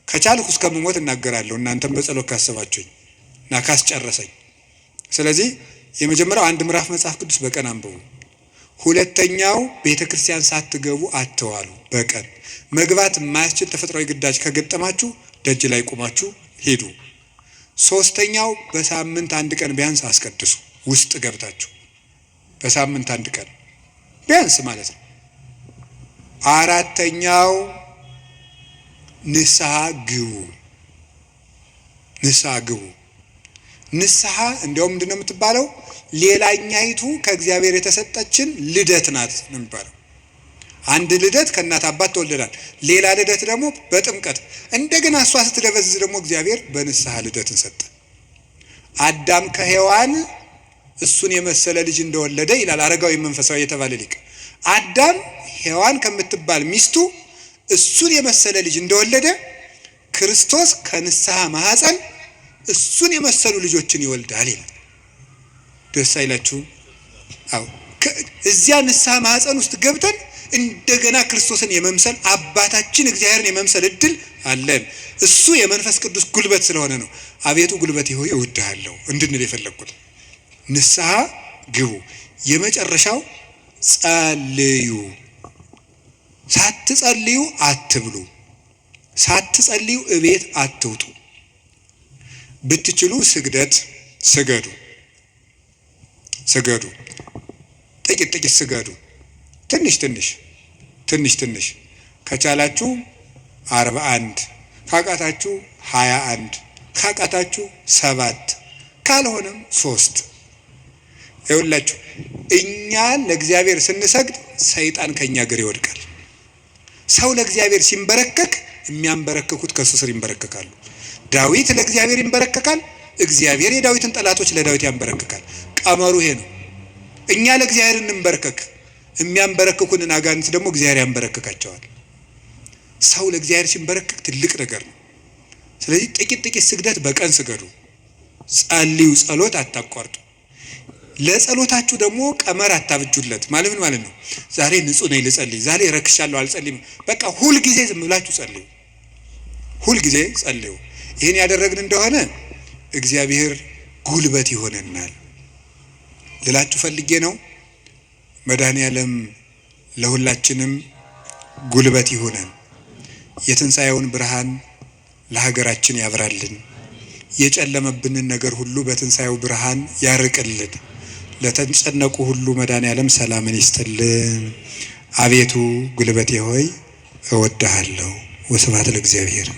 [SPEAKER 1] ከቻልኩ እስከምሞት እናገራለሁ። እናንተም በጸሎት ካሰባችሁኝ እና ካስጨረሰኝ። ስለዚህ የመጀመሪያው አንድ ምዕራፍ መጽሐፍ ቅዱስ በቀን አንብቡ። ሁለተኛው ቤተ ክርስቲያን ሳትገቡ አትዋሉ። በቀን መግባት የማያስችል ተፈጥሯዊ ግዳጅ ከገጠማችሁ ደጅ ላይ ቆማችሁ ሄዱ። ሶስተኛው በሳምንት አንድ ቀን ቢያንስ አስቀድሱ። ውስጥ ገብታችሁ በሳምንት አንድ ቀን ቢያንስ ማለት ነው። አራተኛው ንስሐ ግቡ። ንስሐ እንዲያውም ምንድነው የምትባለው? ሌላኛይቱ ከእግዚአብሔር የተሰጠችን ልደት ናት ነው የሚባለው። አንድ ልደት ከእናት አባት ተወልደናል። ሌላ ልደት ደግሞ በጥምቀት እንደገና እሷ ስትደበዝዝ ደግሞ እግዚአብሔር በንስሐ ልደትን ሰጠ። አዳም ከሔዋን እሱን የመሰለ ልጅ እንደወለደ ይላል አረጋዊ መንፈሳዊ የተባለ ሊቅ። አዳም ሔዋን ከምትባል ሚስቱ እሱን የመሰለ ልጅ እንደወለደ ክርስቶስ ከንስሐ ማህፀን እሱን የመሰሉ ልጆችን ይወልዳል ይላል። ደስ አይላችሁም? አዎ። እዚያ ንስሐ ማህፀን ውስጥ ገብተን እንደገና ክርስቶስን የመምሰል አባታችን እግዚአብሔርን የመምሰል እድል አለን። እሱ የመንፈስ ቅዱስ ጉልበት ስለሆነ ነው አቤቱ ጉልበቴ ሆይ እወድሃለሁ እንድንል የፈለግኩት። ንስሐ ግቡ። የመጨረሻው ጸልዩ። ሳትጸልዩ አትብሉ። ሳትጸልዩ እቤት አትውጡ። ብትችሉ ስግደት ስገዱ። ጥቂት ስገዱ። ትንሽ ከቻላችሁ 41 ካቃታችሁ 21 ካቃታችሁ 7 ካልሆነም 3። ይኸውላችሁ እኛ ለእግዚአብሔር ስንሰግድ ሰይጣን ከኛ እግር ይወድቃል። ሰው ለእግዚአብሔር ሲንበረከክ የሚያንበረከኩት ከሱ ስር ይንበረከካሉ። ዳዊት ለእግዚአብሔር ይንበረከካል፣ እግዚአብሔር የዳዊትን ጠላቶች ለዳዊት ያንበረከካል። ቀመሩ ይሄ ነው። እኛ ለእግዚአብሔር እንንበረከክ፣ የሚያንበረከኩንን አጋንንት ደግሞ እግዚአብሔር ያንበረከካቸዋል። ሰው ለእግዚአብሔር ሲንበረከክ ትልቅ ነገር ነው። ስለዚህ ጥቂት ስግደት በቀን ስገዱ። ጸልዩ። ጸሎት አታቋርጡ። ለጸሎታችሁ ደግሞ ቀመር አታብጁለት። ማለት ምን ማለት ነው? ዛሬ ንጹህ ነኝ ልጸልይ፣ ዛሬ ረክሻለሁ አልጸልይም። በቃ ሁልጊዜ ዝም ብላችሁ ጸልዩ። ሁልጊዜ ጸልዩ። ይህን ያደረግን እንደሆነ እግዚአብሔር ጉልበት ይሆነናል ልላችሁ ፈልጌ ነው። መድኃኔዓለም ለሁላችንም ጉልበት ይሆነን። የትንሣኤውን ብርሃን ለሀገራችን ያብራልን። የጨለመብንን ነገር ሁሉ በትንሣኤው ብርሃን ያርቅልን። ለተጨነቁ ሁሉ መድኃኔዓለም ሰላምን ይስጥልን። አቤቱ ጉልበቴ ሆይ እወድሃለሁ። ወስብሐት ለእግዚአብሔር።